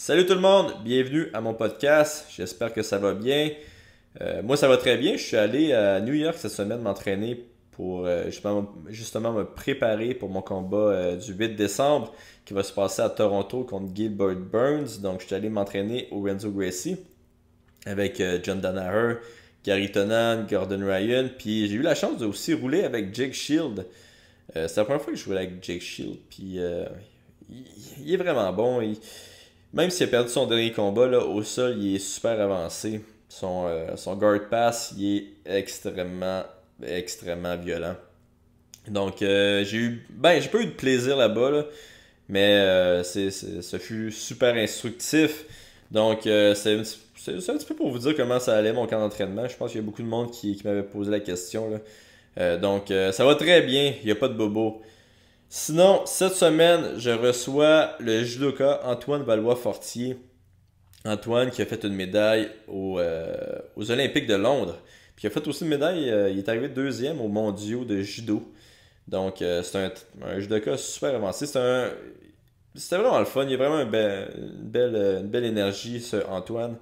Salut tout le monde, bienvenue à mon podcast, j'espère que ça va bien. Moi ça va très bien, je suis allé à New York cette semaine m'entraîner pour justement me préparer pour mon combat du 8 décembre qui va se passer à Toronto contre Gilbert Burns. Donc je suis allé m'entraîner au Renzo Gracie avec John Danaher, Gary Tonon, Gordon Ryan, puis j'ai eu la chance de aussi rouler avec Jake Shield. C'est la première fois que je jouais avec Jake Shield, puis il est vraiment bon. Même s'il a perdu son dernier combat, là, au sol, il est super avancé. Son guard pass, il est extrêmement violent. Donc, j'ai pas eu de plaisir là-bas, là, mais ce fut super instructif. Donc, c'est un petit peu pour vous dire comment ça allait mon camp d'entraînement. Je pense qu'il y a beaucoup de monde qui m'avait posé la question, là. Donc, ça va très bien, il n'y a pas de bobo. Sinon, cette semaine, je reçois le judoka Antoine Valois-Fortier. Antoine qui a fait une médaille aux Olympiques de Londres. Puis il a fait aussi une médaille, il est arrivé deuxième aux mondiaux de judo. Donc c'est un judoka super avancé. C'était vraiment le fun. Il y a vraiment une belle énergie, ce Antoine.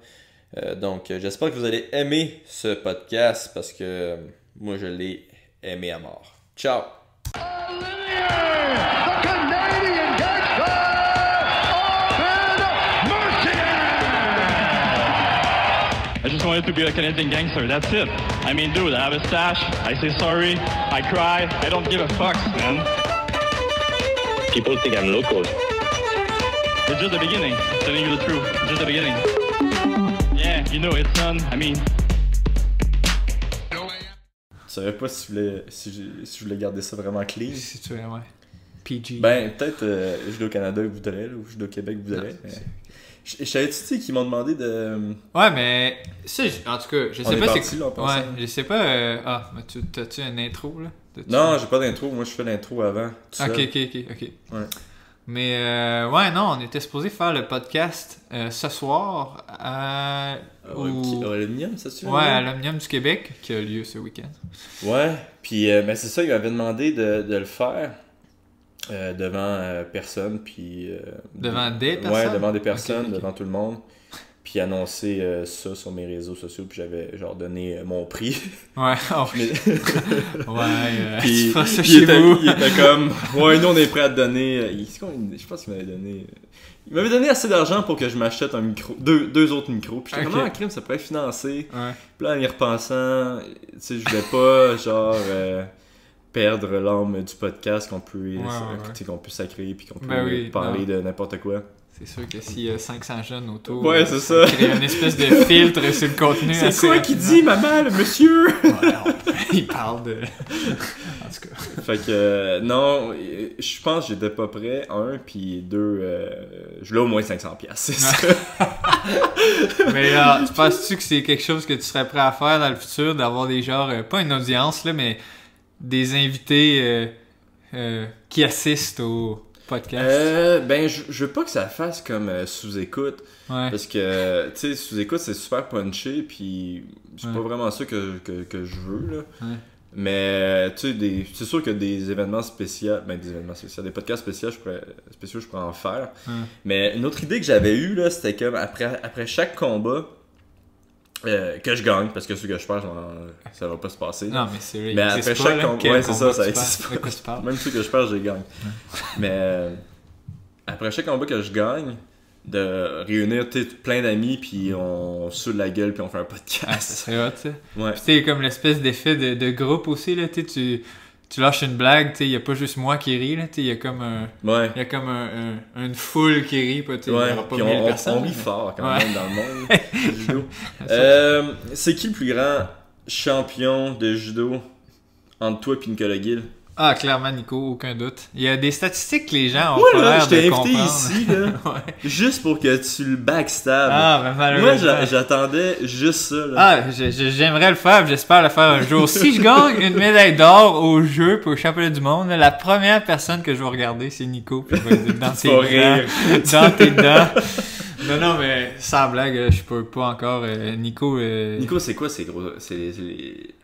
Donc j'espère que vous allez aimer ce podcast parce que moi je l'ai aimé à mort. Ciao! The Canadian gangster, Open Mercier! I just wanted to be a Canadian gangster, that's it. I mean, dude, I have a stash, I say sorry, I cry, I don't give a fuck, man. People think I'm local. It's just the beginning, telling you the truth, just the beginning. Yeah, you know, it's I mean... Je savais pas si je voulais garder ça vraiment clean. Si tu veux, ouais. PG. Ben, peut-être Judo Canada voudrait, là, ou Judo Québec voudrait. Je savais-tu sais qu'ils m'ont demandé de. Ouais, mais ça, en tout cas, je sais On pas est parti, là, en passant. Ouais, je sais pas. Mais t'as-tu une intro là? Non, j'ai pas d'intro. Moi, je fais l'intro avant. Tout Ok. seul. Ouais. Mais ouais, non, on était supposé faire le podcast ce soir à. L'Omnium, ça se fait? Ouais, à l'Omnium du Québec, qui a lieu ce week-end. Ouais, puis mais c'est ça, il m'avait demandé de le faire devant personne, puis. Devant des personnes? Ouais, devant des personnes, Ok. devant tout le monde. Puis annoncer ça sur mes réseaux sociaux, puis j'avais genre donné mon prix. Ouais, oh, Mais- ouais, Puis, tu feras ça il chez était, vous. il était comme, ouais, nous on est prêt à te donner. Je pense qu'il m'avait donné. Il m'avait donné assez d'argent pour que je m'achète un micro, deux autres micros. Puis j'étais Ok. comme, en crime, ça pourrait financer. Ouais. Puis là, en y repensant, tu sais, je voulais pas, genre, perdre l'âme du podcast qu'on peut, Ouais. tu sais, qu'on peut sacrer puis qu'on peut Ben oui, parler non. de n'importe quoi. C'est sûr que s'il y a 500 jeunes autour, Ouais, c'est ça. crée une espèce de filtre sur le contenu. C'est assez quoi qui rapidement. dit, maman, le monsieur? Ouais, il parle de. En tout cas. Fait que, non, je pense que j'étais pas prêt. Puis deux, je voulais au moins 500$, c'est ça. Mais tu penses-tu que c'est quelque chose que tu serais prêt à faire dans le futur, d'avoir des genres, pas une audience, là, mais des invités qui assistent au podcast? Ben, je veux pas que ça fasse comme sous-écoute. Ouais. Parce que, tu sais, sous-écoute, c'est super punché. Puis c'est Ouais. pas vraiment ça que je veux, là. Ouais. Mais, tu sais, c'est sûr que des événements spéciaux, des podcasts spéciaux, je pourrais en faire. Ouais. Mais une autre idée que j'avais eue, là, c'était comme après chaque combat, que je gagne, parce que ce que je perds, ça va pas se passer. Non, mais c'est vrai. Mais il après existe chaque pas, là. combat, Quel ouais, c'est combat ça tu existe parles? pas. De quoi tu parles? Même ceux que je perds, je les gagne. Mais après chaque combat que je gagne, de réunir plein d'amis, puis on saoule la gueule, puis on fait un Ah, ça podcast. serait hot, ça. Ouais. Puis tu sais, comme l'espèce d'effet de groupe aussi, là, tu sais, tu lâches une blague, tu sais, il y a pas juste moi qui ris, là, tu sais, il y a comme Ouais. il y a comme une foule qui rit, tu sais, il y Ouais, aura pas puis 1000 on personnes. rit mais- fort quand Ouais. même dans le monde du judo. C'est qui le plus grand champion de judo entre toi et Nicolas Gill? Ah, clairement, Nico, aucun doute. Il y a des statistiques que les gens ont Moi pas là, l'air je t'ai de invité comprendre. ici là, Ouais. juste pour que tu le backstab. Ah, ben Moi malheureusement. j'attendais juste ça là. Ah, j'aimerais le faire, puis j'espère le faire un jour. Si je gagne une médaille d'or au jeu pour le championnat du monde, là, la première personne que je vais regarder, c'est Nico. Puis je vais dire dans tes vas dents. rire. Dans tes dents. Non, mais sans blague, je peux pas encore. Nico. Nico, c'est quoi ces gros.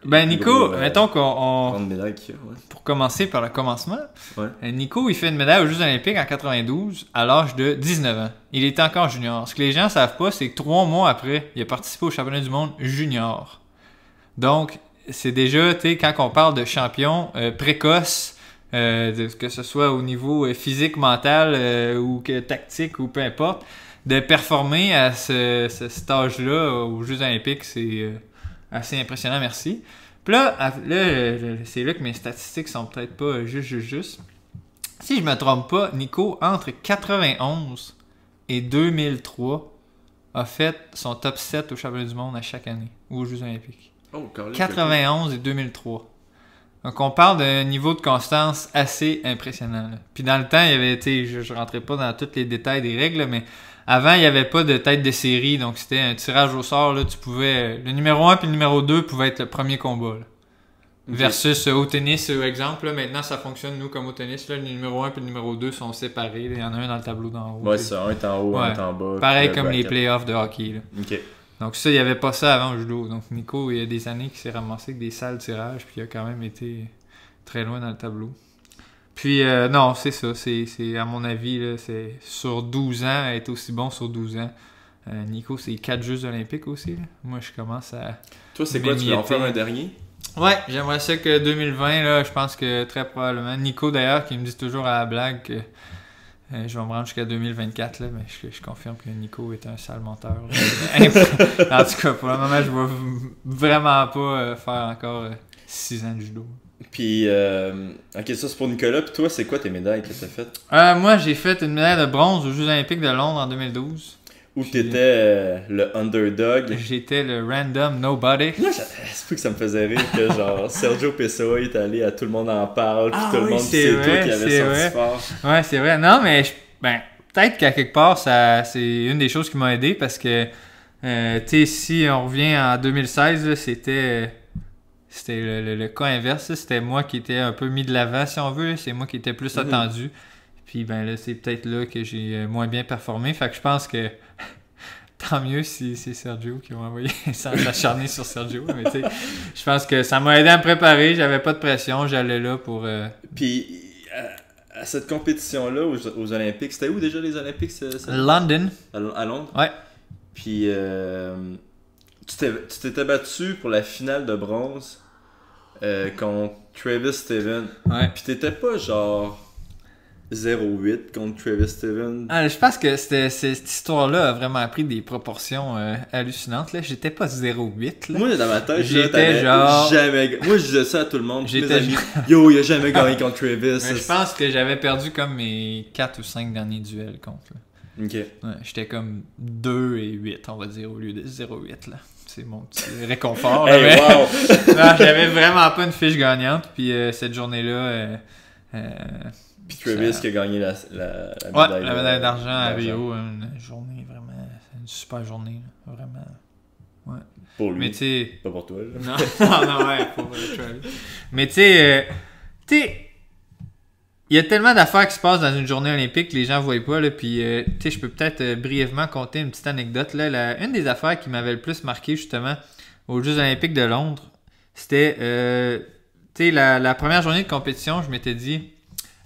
Ben plus Nico, gros, mettons qu'on... grande médaille qu'il y a, ouais. Pour commencer par le commencement, Ouais. Nico, il fait une médaille aux Jeux Olympiques en 92 à l'âge de 19 ans. Il était encore junior. Ce que les gens savent pas, c'est que 3 mois après, il a participé au championnat du monde junior. Donc, c'est déjà, tu sais, quand on parle de champion précoce, que ce soit au niveau physique, mental ou tactique ou peu importe, de performer à cet âge-là aux Jeux Olympiques, c'est assez impressionnant, merci. Puis là, c'est là que mes statistiques sont peut-être pas juste. Si je me trompe pas, Nico, entre 91 et 2003, a fait son top 7 au championnat du monde à chaque année, ou aux Jeux Olympiques. Oh, Carly, 91 et 2003. Donc on parle d'un niveau de constance assez impressionnant. Là. Puis dans le temps, il y avait été, je rentrais pas dans tous les détails des règles, là, mais avant, il n'y avait pas de tête de série, donc c'était un tirage au sort. Là, tu pouvais, le numéro 1 puis le numéro 2 pouvaient être le premier combat. Là. Okay. Versus au tennis, exemple, là, maintenant ça fonctionne, nous, comme au tennis, là, le numéro 1 et le numéro 2 sont séparés. Là. Il y en a un dans le tableau d'en haut. Ouais, c'est un est en haut, un est en bas. Pareil comme les playoffs de hockey. Là. Ok. Donc ça, il n'y avait pas ça avant au judo. Donc Nico, il y a des années qu'il s'est ramassé avec des sales tirages, puis il a quand même été très loin dans le tableau. Puis non, c'est ça. C'est à mon avis, là, c'est sur 12 ans, être aussi bon sur 12 ans. Nico, c'est 4 Jeux olympiques aussi. Là. Moi, je commence à... Toi, c'est quoi? Tu veux en faire un dernier? Ouais, j'aimerais ça que 2020, là, je pense que très probablement. Nico, d'ailleurs, qui me dit toujours à la blague que je vais me rendre jusqu'à 2024, là, mais je confirme que Nico est un sale menteur. En tout cas, pour le moment, je ne vais vraiment pas faire encore 6 ans de judo. Puis, ok, ça c'est pour Nicolas. Puis toi, c'est quoi tes médailles que tu as faites? Moi, j'ai fait une médaille de bronze aux Jeux olympiques de Londres en 2012. Où t'étais le underdog. J'étais le random nobody. Moi, c'est pas que ça me faisait rire que genre Sergio Pessoa est allé à Tout le monde en parle, puis tout le monde sait toi qui avait sorti fort. Ouais, c'est vrai. Non, mais peut-être qu'à quelque part, c'est une des choses qui m'a aidé parce que, tu sais, si on revient en 2016, là, c'était le cas inverse. Là. C'était moi qui étais un peu mis de l'avant, si on veut. Là. C'est moi qui étais plus attendu. Puis ben là, c'est peut-être là que j'ai moins bien performé. Fait que je pense que tant mieux si c'est Sergio qui m'a envoyé sans s'acharner sur Sergio. Mais tu sais, je pense que ça m'a aidé à me préparer. J'avais pas de pression. J'allais là pour... Puis à cette compétition-là, aux Olympiques, c'était où déjà les Olympiques? London. À Londres? Ouais. Puis tu t'étais battu pour la finale de bronze contre Travis Steven. Ouais. Puis t'étais pas genre 0-8 contre Travis Steven. Je pense que cette histoire-là a vraiment pris des proportions hallucinantes. Là. J'étais pas 0-8. Là. Moi, dans ma tête, j'étais genre... jamais... Moi, je disais ça à tout le monde. Mes amis, yo, il a jamais gagné contre Travis. Mais je pense que j'avais perdu comme mes 4 ou 5 derniers duels contre. Là. Ok. Ouais, j'étais comme 2 et 8, on va dire, au lieu de 0-8. Là. C'est mon petit réconfort. Là, hey, mais... wow! Non, j'avais vraiment pas une fiche gagnante. Puis cette journée-là... Puis Travis qui a gagné la médaille, la médaille d'argent à Rio. Une journée vraiment... Une super journée. Là, vraiment. Ouais. Pour lui. Mais tu sais... Pas pour toi. Là. Non, ouais, pour Travis. Mais tu sais... il y a tellement d'affaires qui se passent dans une journée olympique que les gens ne voient pas. Là, puis, tu sais, je peux peut-être brièvement conter une petite anecdote. Là, une des affaires qui m'avait le plus marqué, justement, aux Jeux olympiques de Londres, c'était, tu sais, la première journée de compétition, je m'étais dit,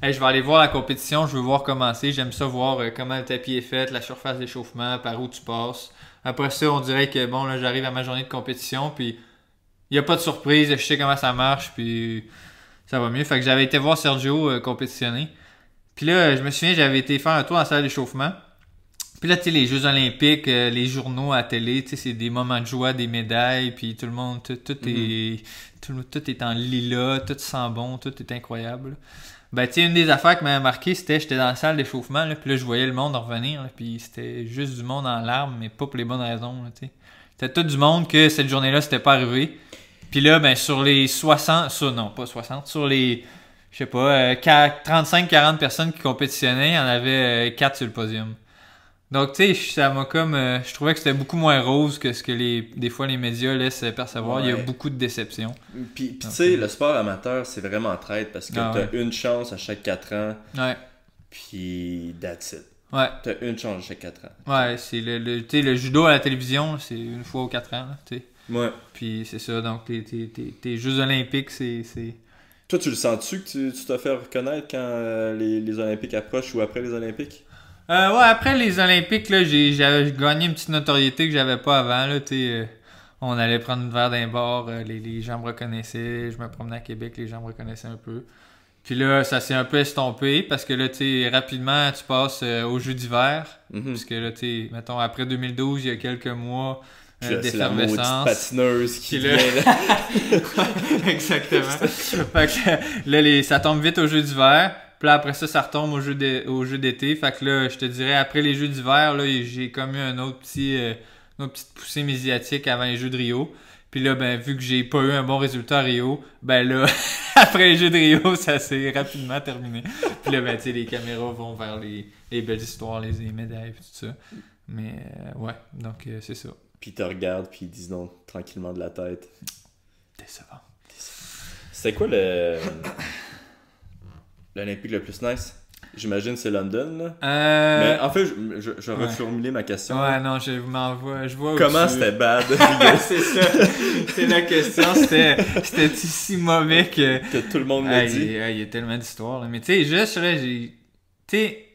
hey, je vais aller voir la compétition, je veux voir comment c'est. J'aime ça voir comment le tapis est fait, la surface d'échauffement, par où tu passes. Après ça, on dirait que, bon, là, j'arrive à ma journée de compétition, puis il n'y a pas de surprise, je sais comment ça marche, puis... ça va mieux. Fait que j'avais été voir Sergio compétitionner. Puis là, je me souviens, j'avais été faire un tour dans la salle d'échauffement. Puis là, tu sais, les Jeux olympiques, les journaux à la télé, tu sais, c'est des moments de joie, des médailles, puis tout le monde, tout est en lilas, tout sent bon, tout est incroyable. Ben, tu sais, une des affaires qui m'avait marqué, c'était j'étais dans la salle d'échauffement, là, puis là, je voyais le monde revenir, là, puis c'était juste du monde en larmes, mais pas pour les bonnes raisons, tu sais. C'était tout du monde que cette journée-là, c'était pas arrivé. Puis là, ben, sur les 60, sur les, je sais pas, 35-40 personnes qui compétitionnaient, il y en avait 4 sur le podium. Donc, tu sais, ça m'a comme, je trouvais que c'était beaucoup moins rose que ce que des fois les médias laissent percevoir. Ouais. Il y a beaucoup de déceptions. Puis tu sais, le sport amateur, c'est vraiment traite parce que t'as une chance à chaque 4 ans. Ouais. Puis that's it. Ouais. T'as une chance à chaque 4 ans. Ouais, c'est le judo à la télévision, c'est une fois aux 4 ans, tu sais. Ouais. Puis c'est ça, donc tes Jeux olympiques, c'est... Toi, tu le sens-tu que tu t'as fait reconnaître quand les Olympiques approchent ou après les Olympiques? Ouais, après les Olympiques, là, j'avais gagné une petite notoriété que j'avais pas avant. Là, on allait prendre une verre d'un bar, les gens me reconnaissaient. Je me promenais à Québec, les gens me reconnaissaient un peu. Puis là, ça s'est un peu estompé parce que là, rapidement, tu passes aux Jeux d'hiver. Parce que là, mettons, après 2012, il y a quelques mois C'est la maudite d'effervescence. patineuse qui Puis là- vient là. Exactement. Fait que là, ça tombe vite aux Jeux d'hiver. Puis là, après ça retombe aux Jeux d'été. Fait que là, je te dirais, après les Jeux d'hiver, là, j'ai comme eu une autre petite poussée médiatique avant les Jeux de Rio. Puis là, ben, vu que j'ai pas eu un bon résultat à Rio, ben là, après les Jeux de Rio, ça s'est rapidement terminé. Puis là, ben, tu sais, les caméras vont vers les belles histoires, les médailles, puis tout ça. Mais, ouais, donc, c'est ça. Puis ils te regardent, puis ils disent non, tranquillement de la tête. Décevant. C'était quoi l'Olympique le plus nice? J'imagine que c'est London, là. Mais en fait, je vais Ouais. reformuler ma question. Ouais, non, je vois Comment où tu- c'était bad? C'est ça. C'est la question. C'était si mauvais que... Que tout le monde l'a dit. Il y a tellement d'histoires. Là. Mais tu sais, juste là, tu sais,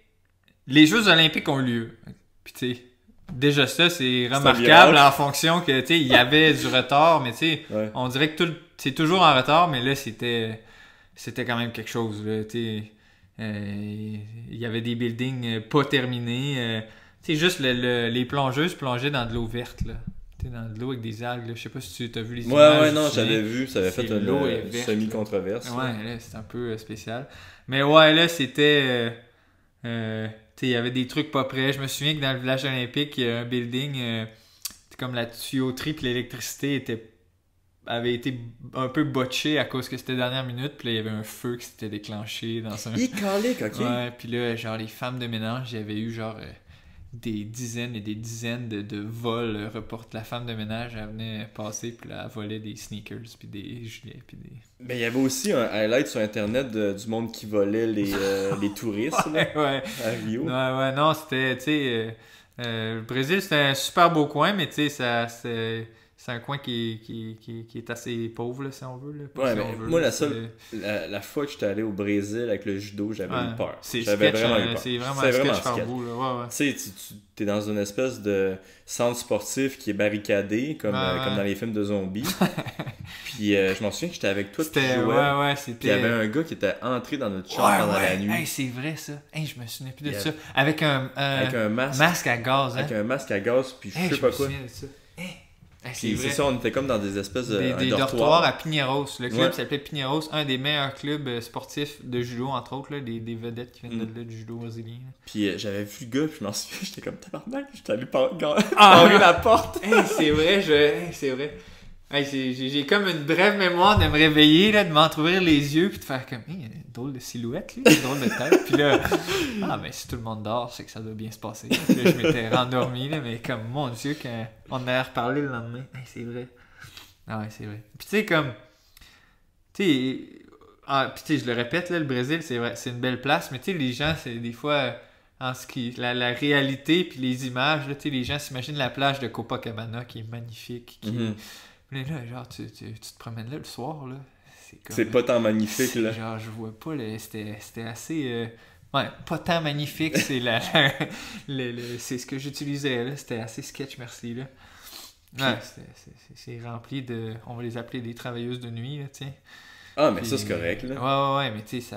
les Jeux olympiques ont lieu. Puis tu sais, déjà ça, c'est remarquable miracle. en fonction que, tu sais, il y avait du retard, mais tu sais, Ouais. on dirait que c'est toujours en retard, mais là, c'était quand même quelque chose, là, tu sais. Il y avait des buildings pas terminés. Tu sais, juste les plongeuses plongeaient dans de l'eau verte, là. Tu sais, dans de l'eau avec des algues, là. Je sais pas si tu as vu les images. Ouais, non, tu sais. j'avais vu, ça avait fait L'eau est une verte, semi-controverse. Ouais, là, c'était un peu spécial. Mais ouais, là, c'était... tu sais, il y avait des trucs pas prêts. Je me souviens que dans le village olympique, il y a un building... c'est comme la tuyauterie puis l'électricité avait été un peu botchée à cause que c'était dernière minute. Puis là, il y avait un feu qui s'était déclenché dans un... Icalique, ok. Ouais, puis là, genre, les femmes de ménage, il y avait eu genre... des dizaines et des dizaines de vols reportés. La femme de ménage, elle venait passer, puis là, elle volait des sneakers, puis des gilets, puis des... Mais il y avait aussi un highlight sur Internet du monde qui volait les touristes là, Ouais, à Rio. ouais, non, c'était, tu sais... le Brésil, c'était un super beau coin, mais tu sais, c'est un coin qui est assez pauvre, là, si on veut. Là, Ouais, si mais on veut, moi, là, la fois que j'étais allé au Brésil avec le judo, j'avais eu peur. J'avais vraiment eu peur. C'est vraiment C'était un sketch vraiment par sketch. bout, là, ouais. Tu sais, tu es dans une espèce de centre sportif qui est barricadé, comme dans les films de zombies. Puis je m'en souviens que j'étais avec toi, puis C'était, je jouais. ouais, Puis il y c'était... avait un gars qui était entré dans notre chambre pendant la nuit. Hey, c'est vrai, ça. Hey, je me souviens plus de Yeah. ça. Avec un avec un masque. masque à gaz, hein. Avec un masque à gaz, puis Hey, je sais pas me quoi. souviens de ça. Hey, c'est Puis vrai. c'est ça, on était comme dans des espèces de Des un dortoirs à Pinheiros. Le club Ouais. s'appelait Pinheiros, un des meilleurs clubs sportifs de judo, entre autres, là, des vedettes qui viennent de là, du judo brésilien. Là. Puis j'avais vu le gars, puis je m'en souviens, j'étais comme tabarnak, j'étais allé barrer la porte. Hey, c'est vrai, c'est vrai. Hey, j'ai comme une brève mémoire de me réveiller, là, de m'entrouvrir les yeux, puis de faire comme, hey, drôle de silhouette, lui, drôle de tête. Puis là, ben si tout le monde dort, c'est que ça doit bien se passer. Puis là, je m'étais rendormi, là, mais comme, mon Dieu, quand on en a reparlé le lendemain, hey, c'est vrai. Ah ouais, c'est vrai. Puis tu sais, comme, tu sais, puis tu sais, je le répète, là, le Brésil, c'est vrai, c'est une belle place, mais tu sais, les gens, c'est des fois, en ce qui, la réalité, puis les images, là, tu sais, les gens s'imaginent la plage de Copacabana qui est magnifique, qui mais là, genre, tu te promènes là le soir, là. C'est comme. C'est pas tant magnifique, là. Genre, je vois pas, là. C'était assez. Ouais, pas tant magnifique, c'est c'est ce que j'utilisais, là. C'était assez sketch, merci, là. Ouais, c'est rempli de. On va les appeler des travailleuses de nuit, là, tu sais. Ah, mais Puis, ça, c'est correct, là. Ouais, mais tu sais,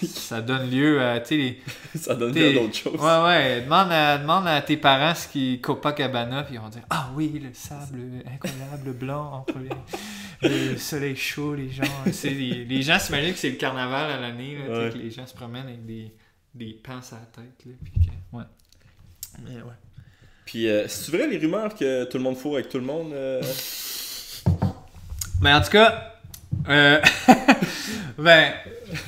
ça donne lieu à, tu sais, Ça donne lieu à d'autres choses. Ouais, demande à tes parents ce qui est Copacabana, puis ils vont dire, ah oui, le sable incroyable, blanc, entre le soleil chaud, les gens, les gens s'imaginent que c'est le carnaval à l'année, là, tu sais, que les gens se promènent avec des pinces à la tête, là, puis que, ouais. Mais ouais. Puis, c'est vrai les rumeurs que tout le monde fourre avec tout le monde? Mais en tout cas, ben,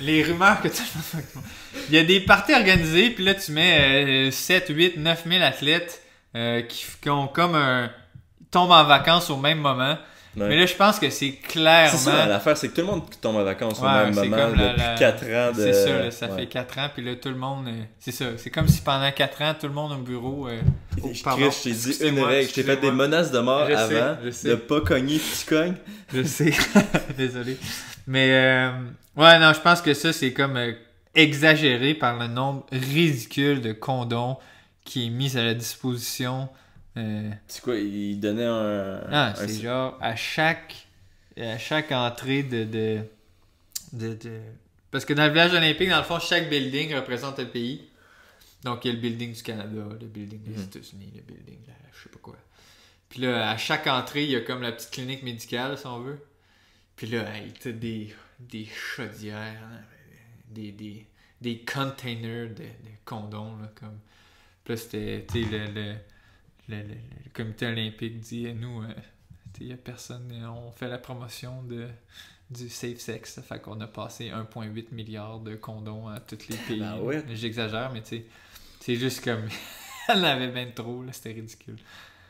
les rumeurs que tout le monde fait avec tout le monde. Il y a des parties organisées, puis là, tu mets 7, 8, 9 000 athlètes qui ont comme tombent en vacances au même moment. Ouais. Mais là, je pense que c'est clairement... C'est ça, l'affaire, c'est que tout le monde tombe en vacances au Ouais, même c'est moment comme depuis 4 ans. C'est ça, là, ça ouais. fait 4 ans, puis là, tout le monde... c'est ça, c'est comme si pendant 4 ans, tout le monde au bureau... pardon, Je t'ai dit une excusez-moi, règle, je t'ai fait des excusez-moi. menaces de mort Je sais, avant je sais. de pas cogner puis tu cognes. Je sais, désolé. Mais, ouais, non, je pense que ça, c'est comme exagéré par le nombre ridicule de condoms qui est mis à la disposition. C'est quoi, il donnait un... C'est genre à chaque entrée de... Parce que dans le village olympique, dans le fond, chaque building représente un pays. Donc, il y a le building du Canada, le building des États-Unis, le building de je sais pas quoi. Puis là, à chaque entrée, il y a comme la petite clinique médicale, si on veut. Puis là, hey, t'as des chaudières, hein, des containers de condoms, là, comme... Puis là, c'était, tu sais, le comité olympique dit, nous, il n'y a personne, on fait la promotion du safe sex, fait qu'on a passé 1,8 milliard de condoms à tous les pays. Ah ouais. J'exagère, mais tu sais, c'est juste comme, elle en avait bien trop, là, c'était ridicule.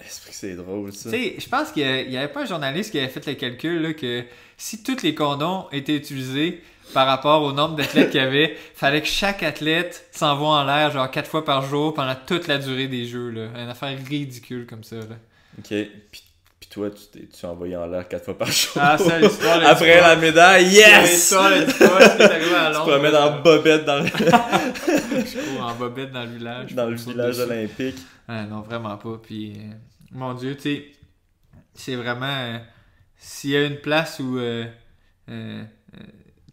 C'est que c'est drôle, ça. Tu sais, je pense qu'il n'y avait pas un journaliste qui avait fait le calcul, là, que si tous les condoms étaient utilisés par rapport au nombre d'athlètes qu'il y avait, fallait que chaque athlète s'envoie en l'air genre 4 fois par jour pendant toute la durée des jeux, là. Une affaire ridicule comme ça, là. Ok, puis toi, tu t'es envoyé en l'air 4 fois par jour. Ah, ça, l'histoire, là. Après la médaille, yes! L'histoire, là, ce qui est arrivé à Tu te Londres. promènes en bobette dans Je cours en bobette dans le village. le Sur village dessus. olympique. Ah, non, vraiment pas. Puis, mon Dieu, tu sais, c'est vraiment... s'il y a une place où... tu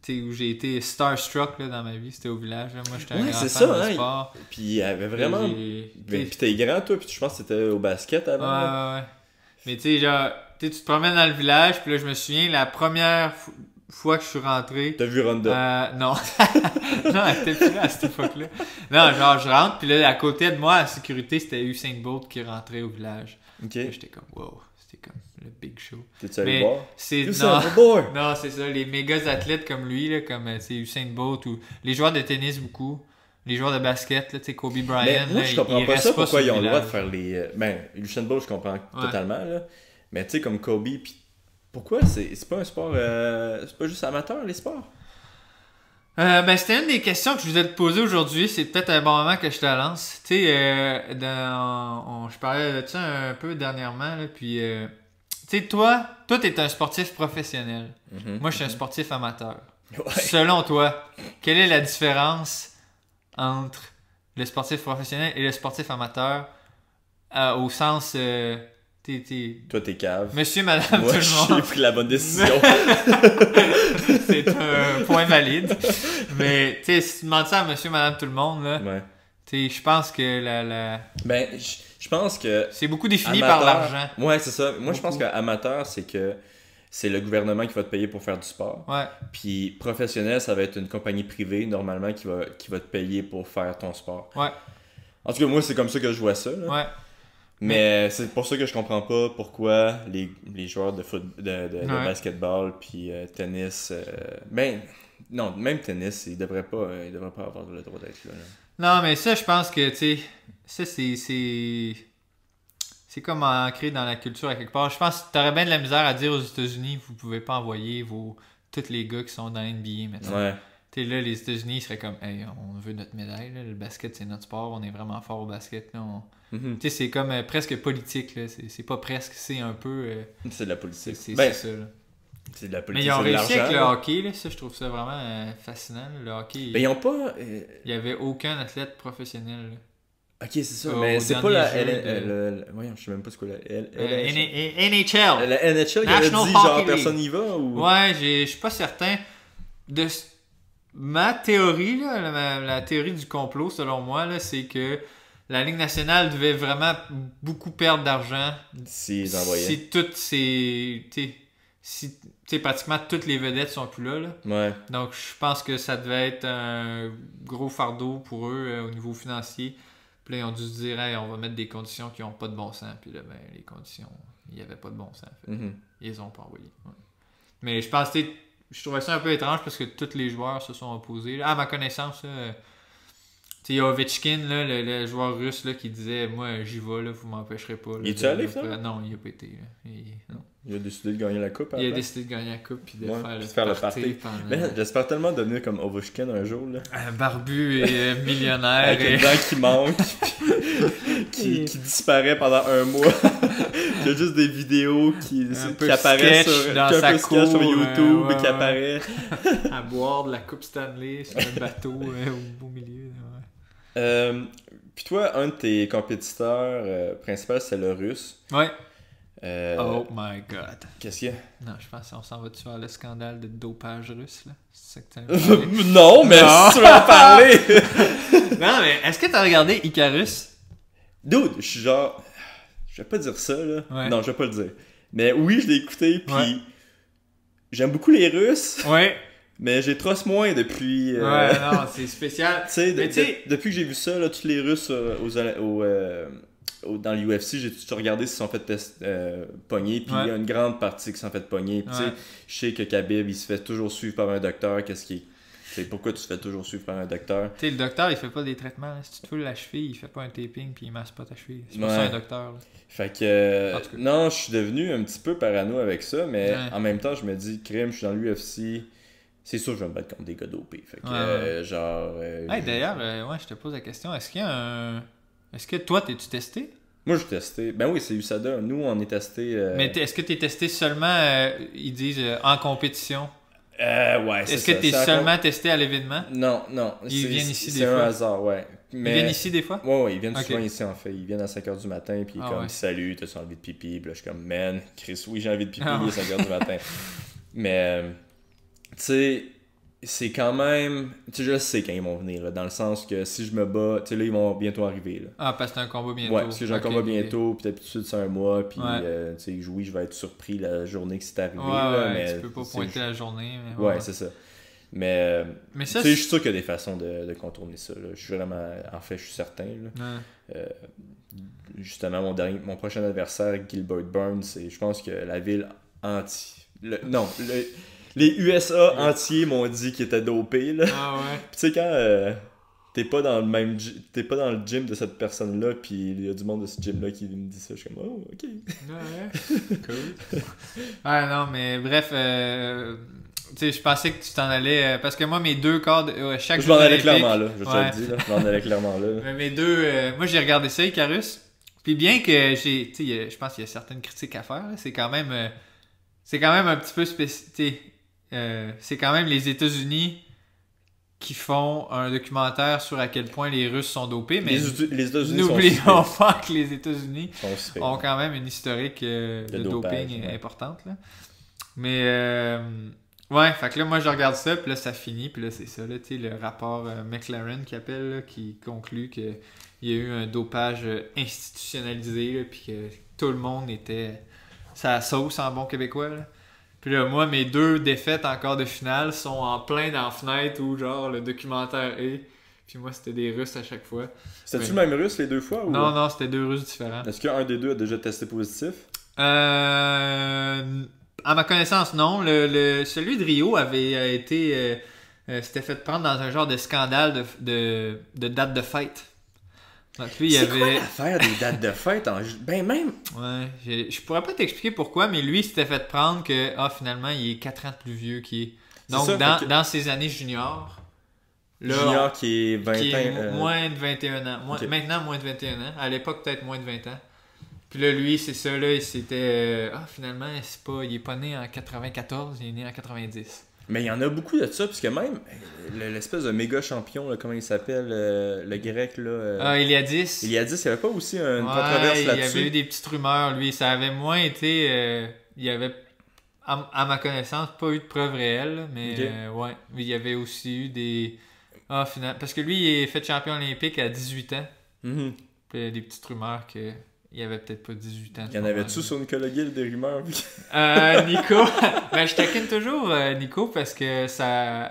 sais, où j'ai été starstruck là, dans ma vie, c'était au village. Là. Moi, j'étais un Ouais, grand c'est fan ça, de hein. sport. Puis il y avait vraiment... J'ai- Ben, puis t'es grand, toi, puis je pense que t'étais au basket avant. là. Ouais. Mais tu sais, genre, tu te promènes dans le village, puis là, je me souviens, la première fois que je suis rentré... T'as vu Ronda. non. Non, elle était plus là à cette époque-là. Non, genre, je rentre, puis là, à côté de moi, à la sécurité, c'était Usain Bolt qui rentrait au village. Ok. Là, j'étais comme, wow, c'était comme le big show. T'es-tu allé Mais voir? c'est... You Non. son boy! Non, c'est ça, les méga athlètes comme lui, là, comme c'est Usain Bolt ou les joueurs de tennis beaucoup, les joueurs de basket, là, Kobe Bryant. Mais moi, là, je comprends ils pas restent ça, pourquoi sur ils ont le droit de village. faire les... Ben, Usain Bolt, je comprends totalement, là. Mais tu sais, comme Kobe, puis pourquoi c'est pas un sport... c'est pas juste amateur, les sports? Ben, c'était une des questions que je voulais te poser aujourd'hui. C'est peut-être un bon moment que je te lance. Tu sais, je parlais de ça un peu dernièrement, là, puis... tu sais, toi, t'es un sportif professionnel. Moi, je suis un sportif amateur. Ouais. Selon toi, quelle est la différence entre le sportif professionnel et le sportif amateur au sens... Toi, t'es cave. Monsieur, madame, Moi, tout le j'ai monde. pris la bonne décision. C'est un point valide. Mais, tu sais, si tu demandes ça à monsieur, madame, tout le monde, là, Ouais. tu sais, je pense que Ben, je pense que... c'est beaucoup défini par amateur- l'argent. Ouais, c'est ça. Moi, je pense Beaucoup. qu'amateur, c'est que c'est le gouvernement qui va te payer pour faire du sport. Ouais. Puis professionnel, ça va être une compagnie privée, normalement, qui va te payer pour faire ton sport. Ouais. En tout cas, moi, c'est comme ça que je vois ça. Là. Ouais. Mais c'est pour ça que je comprends pas pourquoi les joueurs de de basketball puis tennis... ben, non, même tennis, ils devraient pas avoir le droit d'être là. Non, mais ça, je pense que, tu sais, ça, c'est comme ancré dans la culture à quelque part. Je pense que t'aurais bien de la misère à dire aux États-Unis, vous pouvez pas envoyer tous les gars qui sont dans NBA maintenant. Ouais. Tu sais, là, les États-Unis, ils seraient comme, hey, on veut notre médaille, là. Le basket, c'est notre sport, on est vraiment fort au basket, là. Mhm. Tu sais, c'est comme presque politique, là. C'est pas presque, c'est un peu. C'est de la politique. C'est Ben, ça, là. c'est de la Mais politique, ils ont c'est de réussi avec le l'argent. hockey, là. Ça, je trouve ça vraiment fascinant, là. Le hockey, Ben, ils ont pas... il y avait aucun athlète professionnel, là. Ok, c'est ça, Au mais c'est pas dernier la... jeu Voyons, je sais même pas ce que la... NHL. La NHL, il avait National dit genre Hockey League. personne y va ou... Ouais, je suis pas certain. Ma théorie, là, la théorie du complot, selon moi, là, c'est que la Ligue nationale devait vraiment beaucoup perdre d'argent S'ils envoyaient. si toutes ces... Si pratiquement toutes les vedettes sont plus là. Ouais. Donc, je pense que ça devait être un gros fardeau pour eux au niveau financier. Puis là, ils ont dû se dire, hey, on va mettre des conditions qui n'ont pas de bon sens. Puis là, ben, les conditions, il n'y avait pas de bon sens. Fait. Mhm. Ils les ont pas envoyés. Ouais. Mais je pense, je trouvais ça un peu étrange parce que tous les joueurs se sont opposés. Là, à ma connaissance, il y a Ovechkin, là, le joueur russe, là, qui disait, moi, j'y vais, là, vous m'empêcherez pas. Là, Il est-tu allé, finalement? Non, il n'a pas été. Là. Non. Il a décidé de gagner la coupe. Il a décidé de gagner la coupe puis de Ouais, faire, puis le de faire le party party. pendant... Mais j'espère tellement devenir comme Ovechkin un jour. Là. Un barbu et millionnaire. Avec une dent qui manque, qui disparaît pendant un mois. Il y a juste des vidéos qui apparaissent dans sur YouTube et qui ouais. apparaît. À boire de la coupe Stanley sur un bateau au beau milieu. Ouais. Puis toi, un de tes compétiteurs principaux, c'est le russe. Ouais. Oh my god. Qu'est-ce qu'il y a? Non, je pense qu'on s'en va-tu vers le scandale de dopage russe, là? C'est ça que tu as parlé? Non, mais Non. tu vas en parler! Non, mais est-ce que t'as regardé Icarus? Dude, je suis genre... Je vais pas dire ça, là. Ouais. Non, je vais pas le dire. Mais oui, je l'ai écouté, puis... Ouais. J'aime beaucoup les Russes, Ouais. mais j'ai trosse moins depuis... Ouais, non, c'est spécial. Tu sais, Mais tu sais- depuis que j'ai vu ça, là, tous les Russes dans l'UFC, j'ai tout regardé s'ils sont fait pogner, puis il y a une grande partie qui s'en fait pogner. Puis, tu sais, je sais que Khabib, il se fait toujours suivre par un docteur. Pourquoi tu te fais toujours suivre par un docteur? Tu sais, le docteur, il fait pas des traitements. Là. Si tu te foules la cheville, il fait pas un taping puis il masse pas ta cheville. C'est pas ça un docteur. Là. Fait que... En tout cas. non, je suis devenu un petit peu parano avec ça, mais Ouais. en même temps, je me dis, crime, je suis dans l'UFC, c'est sûr que je vais me battre contre des gars dopés. Fait que, Ouais. genre... Hey, d'ailleurs, ouais, je te pose la question. Est-ce qu'il y a un... Est-ce que toi, t'es-tu testé? moi, j'ai testé. Ben oui, c'est USADA. Nous, on est testé... Mais est-ce que t'es testé seulement, ils disent, en compétition? ouais, c'est Est-ce que ça. t'es C'est seulement testé à l'événement? Non, non. Ils viennent ici des C'est un fois. hasard, ouais. Mais... Ils viennent ici des fois? Ouais, ils viennent Ok. souvent ici en fait. Ils viennent à 5h du matin, puis Ah comme ouais. salut, t'as envie de pipi? Puis là, je suis comme man, Chris, oui, j'ai envie de pipi, Ah il est 5h du matin. Mais, tu sais, c'est quand même. Tu sais, je sais quand ils vont venir, là, dans le sens que si je me bats, tu sais, là, ils vont bientôt arriver. Là. Ah, parce que c'est un combat bientôt. Ouais, parce que j'ai un Ok, combat ok. bientôt, puis d'habitude c'est un mois, puis Ouais. tu sais, oui, je vais être surpris la journée que c'est arrivé. Ouais, là, ouais, mais tu peux pas c'est- pointer la journée. Mais Ouais, c'est ça. Mais ça, tu sais, je suis sûr qu'il y a des façons de contourner ça. Là. Je suis vraiment. En fait, je suis certain. Là. Ouais. Justement, mon prochain adversaire, Gilbert Burns, je pense que la ville entière. Les USA entiers m'ont dit qu'ils étaient dopés. Là. Ah ouais. Puis tu sais, quand t'es pas dans le gym de cette personne-là, puis il y a du monde de ce gym-là qui me dit ça, je suis comme, oh, ok. Ouais. Cool. Ah non, mais bref, tu sais, je pensais que tu t'en allais. Parce que moi, mes deux corps, chaque Je m'en jour allais olympique- clairement là, je te Ouais. le dis, là. Je m'en allais clairement là. Mais mes deux. Moi, j'ai regardé ça, Icarus. Puis bien que j'ai. Tu sais, je pense qu'il y a certaines critiques à faire. Là. C'est quand même un petit peu spécial. C'est quand même les États-Unis qui font un documentaire sur à quel point les Russes sont dopés. Mais Les États-Unis sont n'oublions pas que les États-Unis suspects. ont quand même une historique de dopage, doping ouais. importante. Là. Mais ouais, fait que là, moi je regarde ça, puis là ça finit, puis là c'est ça, là, tu sais, le rapport McLaren qui appelle, là, qui conclut qu'il y a eu un dopage institutionnalisé, là, puis que tout le monde était sa sauce en bon québécois. Là. Puis là, moi, mes deux défaites encore de finale sont en plein dans la fenêtre où genre le documentaire est. Puis moi, c'était des Russes à chaque fois. C'était-tu Ouais. le même russe les deux fois? Ou... Non, c'était deux Russes différents. Est-ce qu'un des deux a déjà testé positif? À ma connaissance, non. Celui de Rio avait été... s'était fait prendre dans un genre de scandale de date de fête. Donc lui, il C'est avait... quoi l'affaire des dates de fête? Ben même... Ouais, je pourrais pas t'expliquer pourquoi, mais lui, il s'était fait prendre que, finalement, il est 4 ans de plus vieux qu'il est. Donc, C'est ça, fait que- dans ses années juniors, là, Junior qui est 20 qui est ans... moins de 21 ans. Ok. Maintenant, moins de 21 ans. À l'époque, peut-être moins de 20 ans. Puis là, lui, c'est ça, là, il s'était... finalement, il est pas né en 94, il est né en 90. Mais il y en a beaucoup de ça, puisque même l'espèce de méga champion, là, comment il s'appelle, le grec, là... Iliadis. Iliadis, il n'y avait pas aussi une Ouais, controverse il y avait eu là-dessus? des petites rumeurs, lui. Ça avait moins été... il y avait, à ma connaissance, pas eu de preuves réelles, là, mais Ok. ouais. Il y avait aussi eu des... finalement... Parce que lui, il est fait champion olympique à 18 ans. Mhm. Puis il y a des petites rumeurs que... Il avait peut-être pas 18 ans. Il y en avait-tu sur Nicolas Gill des rumeurs? Nico, ben, je taquine toujours Nico parce que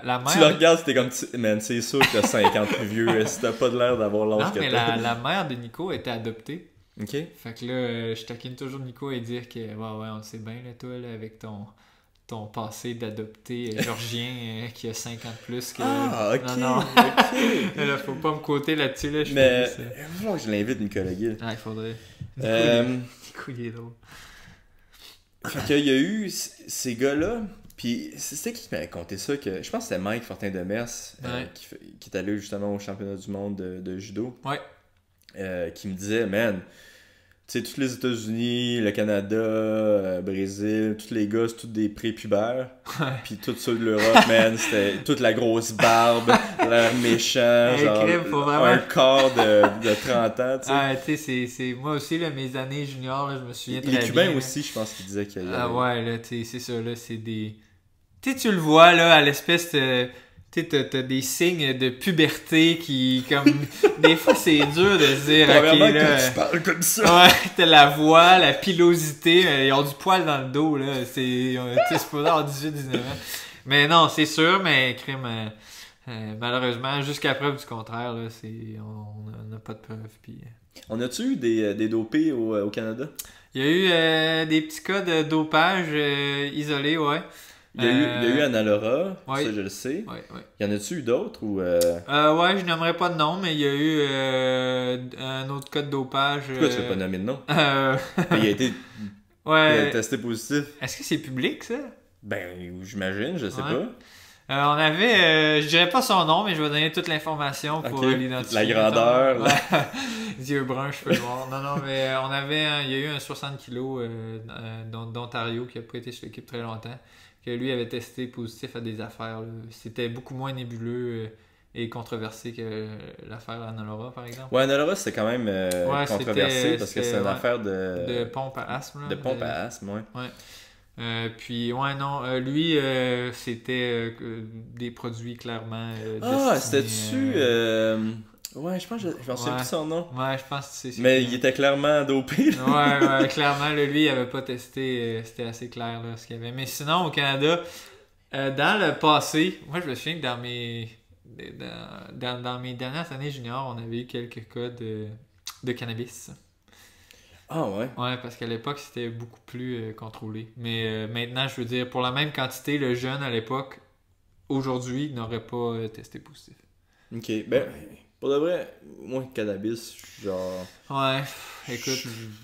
la mère... Tu le regardes, c'était comme... Man, c'est sûr que t'as 5 ans de plus vieux, si t'as pas de l'air d'avoir Non, l'âge que mais t'as. la mère de Nico était adoptée. Ok. Fait que là, je taquine toujours Nico et dire que, ouais, on le sait bien, là, toi, là, avec ton passé d'adopté georgien qui a 5 ans de plus que... Ah, ok. Non. ok. Là, faut pas me côté là-dessus, là, je Mais fais juste, il faut que je l'invite, Nicolas Gill. il faudrait. Euh, Nico, il est drôle. Fait qu'il y a eu ces gars-là, puis c'était qui m'avait conté ça, que je pense que c'était Mike Fortin-Demers, qui est allé justement au championnat du monde de judo, qui me disait, man, tu sais, tous les États-Unis, le Canada, Brésil, tous les gars, c'est tous des prépubères. Puis tous ceux de l'Europe, man, c'était toute la grosse barbe, l'air méchant, genre un corps de 30 ans, tu sais. Ah, tu sais, c'est moi aussi, là, mes années juniors, là, je me souviens très bien. Les Cubains aussi, je pense qu'ils disaient qu'il y avait... Ah ouais, là, tu sais, c'est ça, là, c'est des... Tu sais, tu le vois, là, à l'espèce de... Tu sais, t'as des signes de puberté qui, comme... Des fois, c'est dur de se dire, ok, là... quand tu parles comme ça... Ouais, t'as la voix, la pilosité, ils ont du poil dans le dos, là. C'est supposé avoir 18-19 ans. Mais non, c'est sûr, mais crime... malheureusement, jusqu'à preuve du contraire, là, on n'a pas de preuve. Puis... On a-tu eu des dopés au Canada? Il y a eu des petits cas de dopage isolés, ouais. Il y a eu Anna Laura, ouais. Ça je le sais. Ouais. Y en a-tu eu d'autres ou ouais, je n'aimerais pas de nom, mais il y a eu un autre cas de dopage. Pourquoi tu veux pas nommer de nom? Il a été testé positif. Est-ce que c'est public, ça? Ben, j'imagine, je sais pas. On avait, je dirais pas son nom, mais je vais donner toute l'information pour l'identifier. La grandeur. Les yeux bruns, cheveux noirs. Non, mais il y a eu un 60 kg d'Ontario qui a pas été sur l'équipe très longtemps, que lui avait testé positif à des affaires. Là. C'était beaucoup moins nébuleux et controversé que l'affaire Anna Laura, par exemple. Ouais, Anna Laura, c'était quand même controversé parce que c'est une affaire de pompe à asthme. Là, de pompe à asthme, ouais. Puis, lui, c'était des produits clairement c'était-tu... Ouais, je pense que je m'en souviens plus son nom. Ouais, je pense que c'est ça. Mais il était clairement dopé. Ouais, clairement, lui, il avait pas testé, c'était assez clair là, ce qu'il y avait. Mais sinon, au Canada, dans le passé, moi, je me souviens que dans mes dernières années juniors, on avait eu quelques cas de cannabis. Ah ouais? Ouais, parce qu'à l'époque, c'était beaucoup plus contrôlé. Mais maintenant, je veux dire, pour la même quantité, le jeune à l'époque, aujourd'hui, n'aurait pas testé positif. Ok, ben, pour de vrai, moi, cannabis, genre... Ouais, écoute...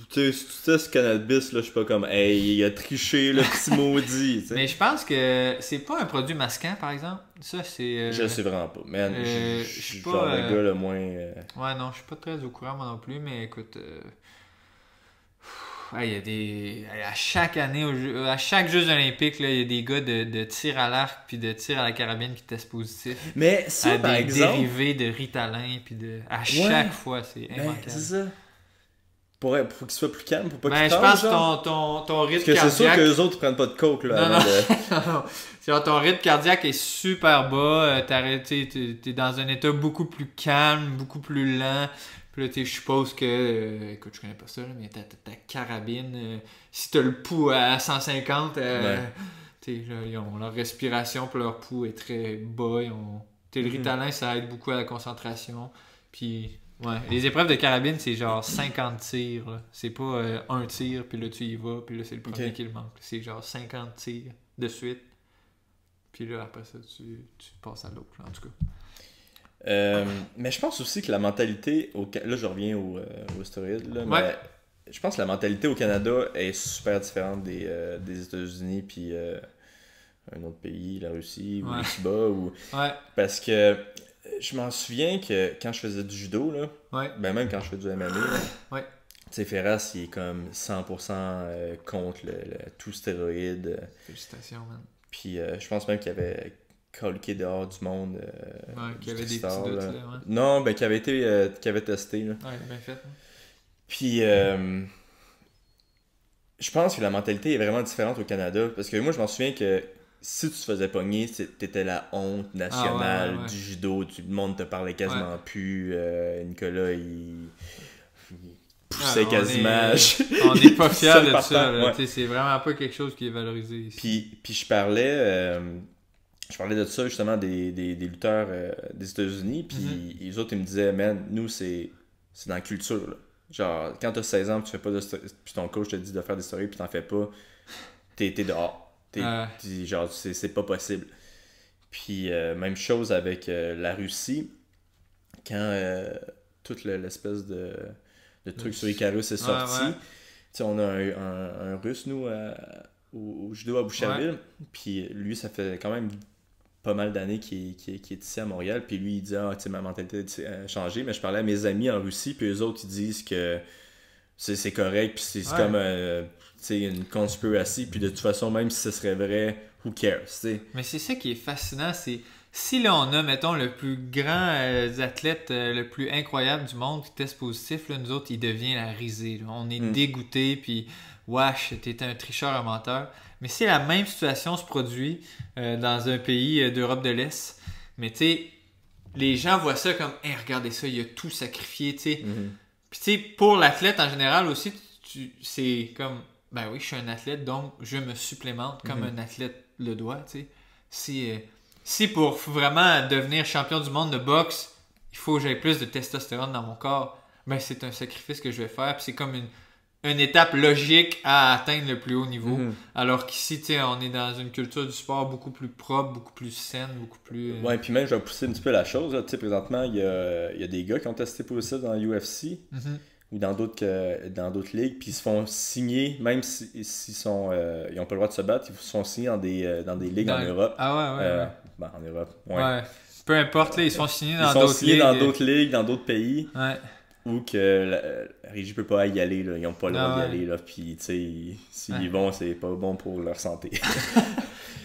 Tu sais, si tu testes cannabis, là, je suis pas comme, hey, il a triché, le petit maudit, tu sais. Mais je pense que c'est pas un produit masquant, par exemple. Ça, c'est... Je sais vraiment pas, man. Je suis genre le gars le moins... Ouais, non, je suis pas très au courant, moi non plus, mais écoute... Il y a des... À chaque année, à chaque Jeux olympiques, là, il y a des gars de tir à l'arc puis de tir à la carabine qui testent positif. Mais ça, par exemple... dérivés de Ritalin puis de... À chaque fois, c'est immanquable. C'est ça. Pour qu'il soit plus calme, pour pas qu'il je pense que ton rythme cardiaque... Parce que c'est sûr que les autres prennent pas de coke, là. Non. Ton rythme cardiaque est super bas. T'es dans un état beaucoup plus calme, beaucoup plus lent. Puis là, je suppose que... écoute, je connais pas ça, là, mais ta carabine... si t'as le pouls à 150, là, ils ont leur respiration puis leur pouls est très bas. Le Ritalin, ça aide beaucoup à la concentration. Puis, les épreuves de carabine, c'est genre 50 tirs. Là. C'est pas un tir, puis là, tu y vas, puis là, c'est le premier qui le manque. C'est genre 50 tirs de suite. Puis là, après ça, tu passes à l'autre, en tout cas. Mais je pense aussi que la mentalité là je reviens aux stéroïdes là, mais je pense que la mentalité au Canada est super différente des États-Unis puis un autre pays, la Russie ou les Cuba parce que je m'en souviens que quand je faisais du judo là, même quand je fais du MMA tu sais, Ferras il est comme 100% contre tout stéroïde. Félicitations, man. Puis je pense même qu'il y avait colqué dehors du monde. Qui avait des petits doutes, là, Non, ben qui avait testé. Là. Ouais, bien fait. Puis, je pense que la mentalité est vraiment différente au Canada. Parce que moi, je m'en souviens que si tu te faisais pogner, t'étais la honte nationale du judo. Le monde te parlait quasiment plus. Nicolas, il poussait quasiment. On n'est pas fiers de ça. Là, c'est vraiment pas quelque chose qui est valorisé ici. Puis je parlais de ça justement des lutteurs des États-Unis, puis les autres ils me disaient, man, nous c'est dans la culture là. Genre quand t'as 16 ans, tu fais pas de story, puis ton coach te dit de faire des stories, puis t'en fais pas, t'es dehors. Genre c'est pas possible. Puis même chose avec la Russie, quand toute l'espèce de truc sur Icarus est sorti. sais, on a un Russe, nous, au judo à Boucherville. Puis lui, ça fait quand même pas mal d'années qu'il est ici à Montréal. Puis lui, il dit, tu sais, ma mentalité a changé. Mais je parlais à mes amis en Russie, puis eux autres, ils disent que c'est correct. Puis c'est comme tu sais, une conspiracy. Puis de toute façon, même si ce serait vrai, who cares, tu sais. Mais c'est ça qui est fascinant, c'est si là on a, mettons, le plus grand athlète, le plus incroyable du monde qui teste positif, là, nous autres, il devient la risée. Là. On est dégoûtés, puis wesh, t'es un tricheur, un menteur. Mais si la même situation se produit dans un pays d'Europe de l'Est, mais tu sais, les gens voient ça comme, hey, regardez ça, il a tout sacrifié, tu sais. Puis tu sais, pour l'athlète en général aussi, c'est comme, ben oui, je suis un athlète, donc je me supplémente comme un athlète le doit, tu sais. Si pour vraiment devenir champion du monde de boxe, il faut que j'aie plus de testostérone dans mon corps, ben c'est un sacrifice que je vais faire. Puis c'est comme une étape logique à atteindre le plus haut niveau. Alors qu'ici, tu sais, on est dans une culture du sport beaucoup plus propre, beaucoup plus saine, beaucoup plus... Ouais, puis même, je vais pousser un petit peu la chose. Tu sais, présentement, il y a des gars qui ont testé positif dans l'UFC ou dans d'autres ligues, puis ils se font signer, même s'ils sont ils n'ont pas le droit de se battre, ils se font signer dans des ligues en Europe. Ah ouais. Ben, en Europe, ouais. Peu importe, là, ils se font signer dans d'autres ligues, dans d'autres pays. Ouais. Ou que la régie peut pas y aller, là. Ils n'ont pas le droit d'y aller, là. Puis, tu sais, s'ils y vont, c'est pas bon pour leur santé.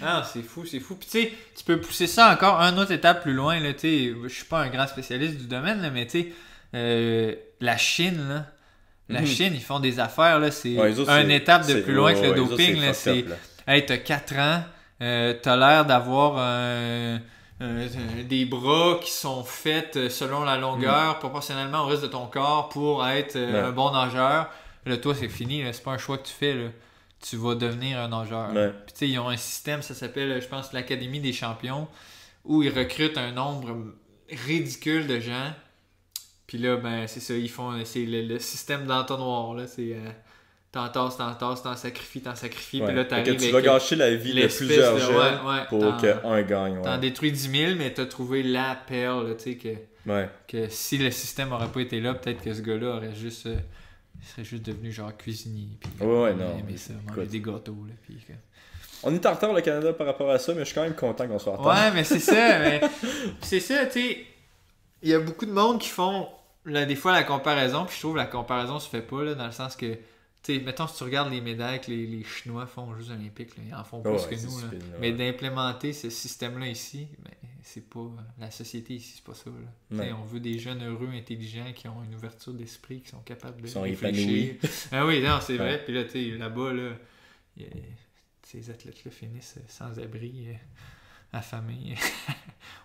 Ah, c'est fou. Puis, tu sais, tu peux pousser ça encore une autre étape plus loin, là. Tu sais, je suis pas un grand spécialiste du domaine, là, mais tu sais, la Chine, là. La Chine, ils font des affaires, là. C'est une étape de plus loin que le doping, là. C'est, hey, t'as 4 ans, t'as l'air d'avoir des bras qui sont faits selon la longueur, proportionnellement au reste de ton corps pour être un bon nageur. Là, toi, c'est fini. Là. C'est pas un choix que tu fais. Là. Tu vas devenir un nageur. Puis, tu sais, ils ont un système, ça s'appelle, je pense, l'Académie des champions, où ils recrutent un nombre ridicule de gens. Puis là, ben, c'est ça. Ils font, c'est le système d'entonnoir. Là. C'est... T'en sacrifies. Puis là, t'arrives tu vas gâcher la vie de plusieurs gens pour qu'un gagne. T'en détruis 10 000, mais t'as trouvé la perle, tu sais, que si le système aurait pas été là, peut-être que ce gars-là serait juste devenu genre cuisinier. Puis, mais ça, manger des gâteaux. Là, puis, on est en retard, le Canada, par rapport à ça, mais je suis quand même content qu'on soit en retard. Ouais, mais c'est ça. C'est ça, tu sais. Il y a beaucoup de monde qui font des fois la comparaison, puis je trouve que la comparaison se fait pas, là, dans le sens que tu sais, mettons, si tu regardes les médailles que les Chinois font aux Jeux Olympiques, là, ils en font plus que nous. Là. Mais d'implémenter ce système-là ici, ben, c'est pas. La société ici, c'est pas ça. On veut des jeunes heureux, intelligents, qui ont une ouverture d'esprit, qui sont capables de réfléchir. Ah oui, non, c'est vrai. Puis là, tu sais, là-bas, là, ces athlètes-là finissent sans abri, affamés,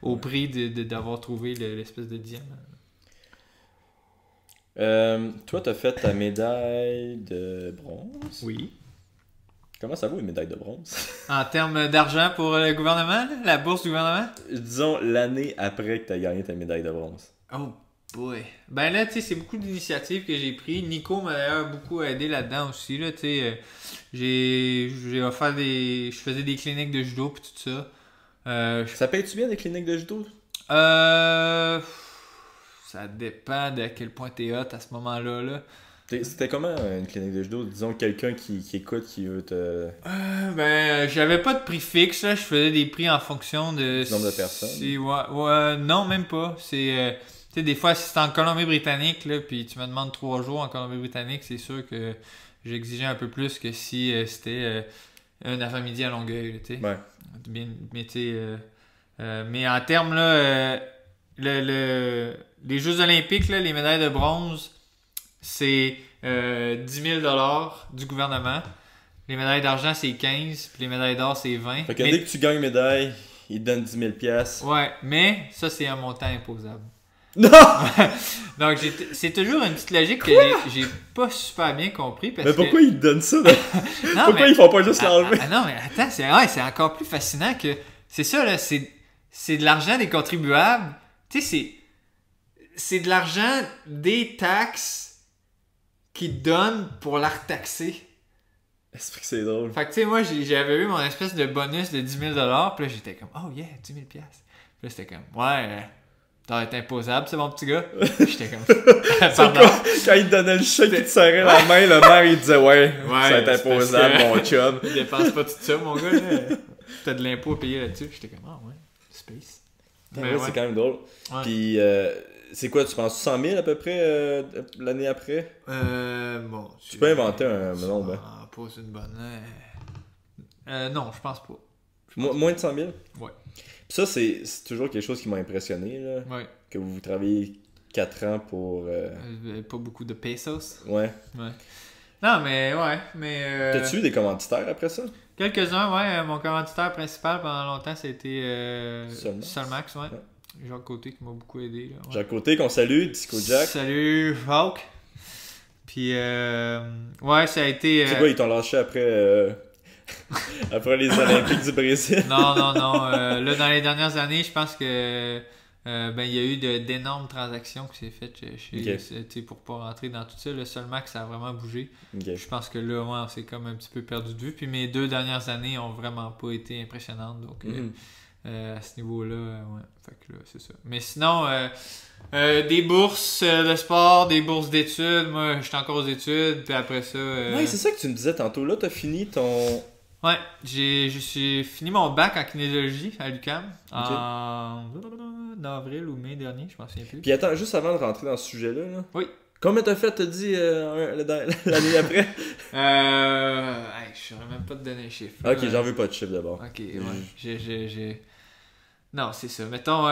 au prix d'avoir trouvé l'espèce de diamant. Toi, t'as fait ta médaille de bronze. Oui. Comment ça vaut une médaille de bronze? En termes d'argent pour le gouvernement, la bourse du gouvernement? Disons l'année après que t'as gagné ta médaille de bronze. Oh boy. Ben là, tu sais, c'est beaucoup d'initiatives que j'ai prises. Nico m'a d'ailleurs beaucoup aidé là-dedans aussi. Là, tu sais, j'ai offert je faisais des cliniques de judo et tout ça. Ça paye-tu bien des cliniques de judo? Ça dépend de à quel point t'es hot à ce moment-là. Là. C'était comment une clinique de judo? Disons quelqu'un qui écoute, qui veut te... j'avais pas de prix fixe. Là. Je faisais des prix en fonction de... Du nombre de personnes? Non, même pas. C'est... tu sais, des fois, si c'est en Colombie-Britannique, là, puis tu me demandes 3 jours en Colombie-Britannique, c'est sûr que j'exigeais un peu plus que si c'était un avant-midi à Longueuil. Tu sais. Ouais. Bien, mais tu sais... mais en termes, là... les Jeux Olympiques, là, les médailles de bronze, c'est 10 000 $ du gouvernement. Les médailles d'argent, c'est 15 puis les médailles d'or, c'est 20. Fait que dès que tu gagnes une médaille, ils te donnent 10 000 $. Ouais, mais ça, c'est un montant imposable. Non! Donc, c'est toujours une petite logique que j'ai pas super bien compris. Parce mais pourquoi ils te donnent ça? Non, pourquoi ils font pas juste l'enlever? Non, mais attends, c'est encore plus fascinant que... C'est ça, là, c'est de l'argent des contribuables. Tu sais, c'est de l'argent des taxes qu'ils donnent pour la retaxer. Est-ce que c'est drôle? Fait que tu sais, moi, j'avais eu mon espèce de bonus de 10 000 $, puis là, j'étais comme, oh yeah, 10 000 $. Puis là, c'était comme, ouais, T'as été imposable, c'est mon petit gars. J'étais comme. Pardon. Quand il te donnait le chèque qui te serrait la main, le maire il disait ouais ça va être imposable, mon chum. Il dépense pas tout ça, mon gars. Là. T'as de l'impôt à payer là-dessus. J'étais comme, ah ouais, space. Ouais, c'est quand même drôle. Ouais. Puis, c'est quoi, tu penses 100 000 à peu près l'année après? Bon. Tu peux inventer un nombre. Ah, pas une bonne. Non, je pense pas. Moins de 100 000? Ouais. Puis ça, c'est toujours quelque chose qui m'a impressionné, là. Ouais. Que vous travaillez 4 ans pour... Pas beaucoup de pesos. Ouais. Ouais. Non, mais ouais. Mais. T'as-tu eu des commanditaires après ça? Quelques-uns, ouais. Mon commanditaire principal pendant longtemps, c'était Solmax, ouais. Jacques Côté qui m'a beaucoup aidé. Là, ouais. Jacques Côté, qu'on salue, Disco Jack. Salut, Hawk. Puis, ouais, ça a été. C'est quoi, ils t'ont lâché après, après les Olympiques du Brésil? Non. Là, dans les dernières années, je pense que il y a eu d'énormes transactions qui s'est faites chez pour pas rentrer dans tout ça. Le Solmax, ça a vraiment bougé. Okay. Je pense que là, ouais, on s'est comme un petit peu perdu de vue. Puis mes 2 dernières années ont vraiment pas été impressionnantes. Donc, à ce niveau-là, ouais. Fait que là, c'est ça. Mais sinon, des bourses de sport, des bourses d'études. Moi, j'étais encore aux études. Puis après ça. Ouais, c'est ça que tu me disais tantôt. Là, t'as fini ton. Ouais, j'ai fini mon bac en kinésiologie à l'UQAM en avril ou mai dernier, je m'en souviens plus. Puis attends, juste avant de rentrer dans ce sujet-là. Là. Oui. Combien t'as fait, t'as dit l'année après? Je saurais même pas te donner un chiffre. Ok, j'en veux pas de chiffre d'abord. Ok, ouais. J'ai. Non, c'est ça. Mettons,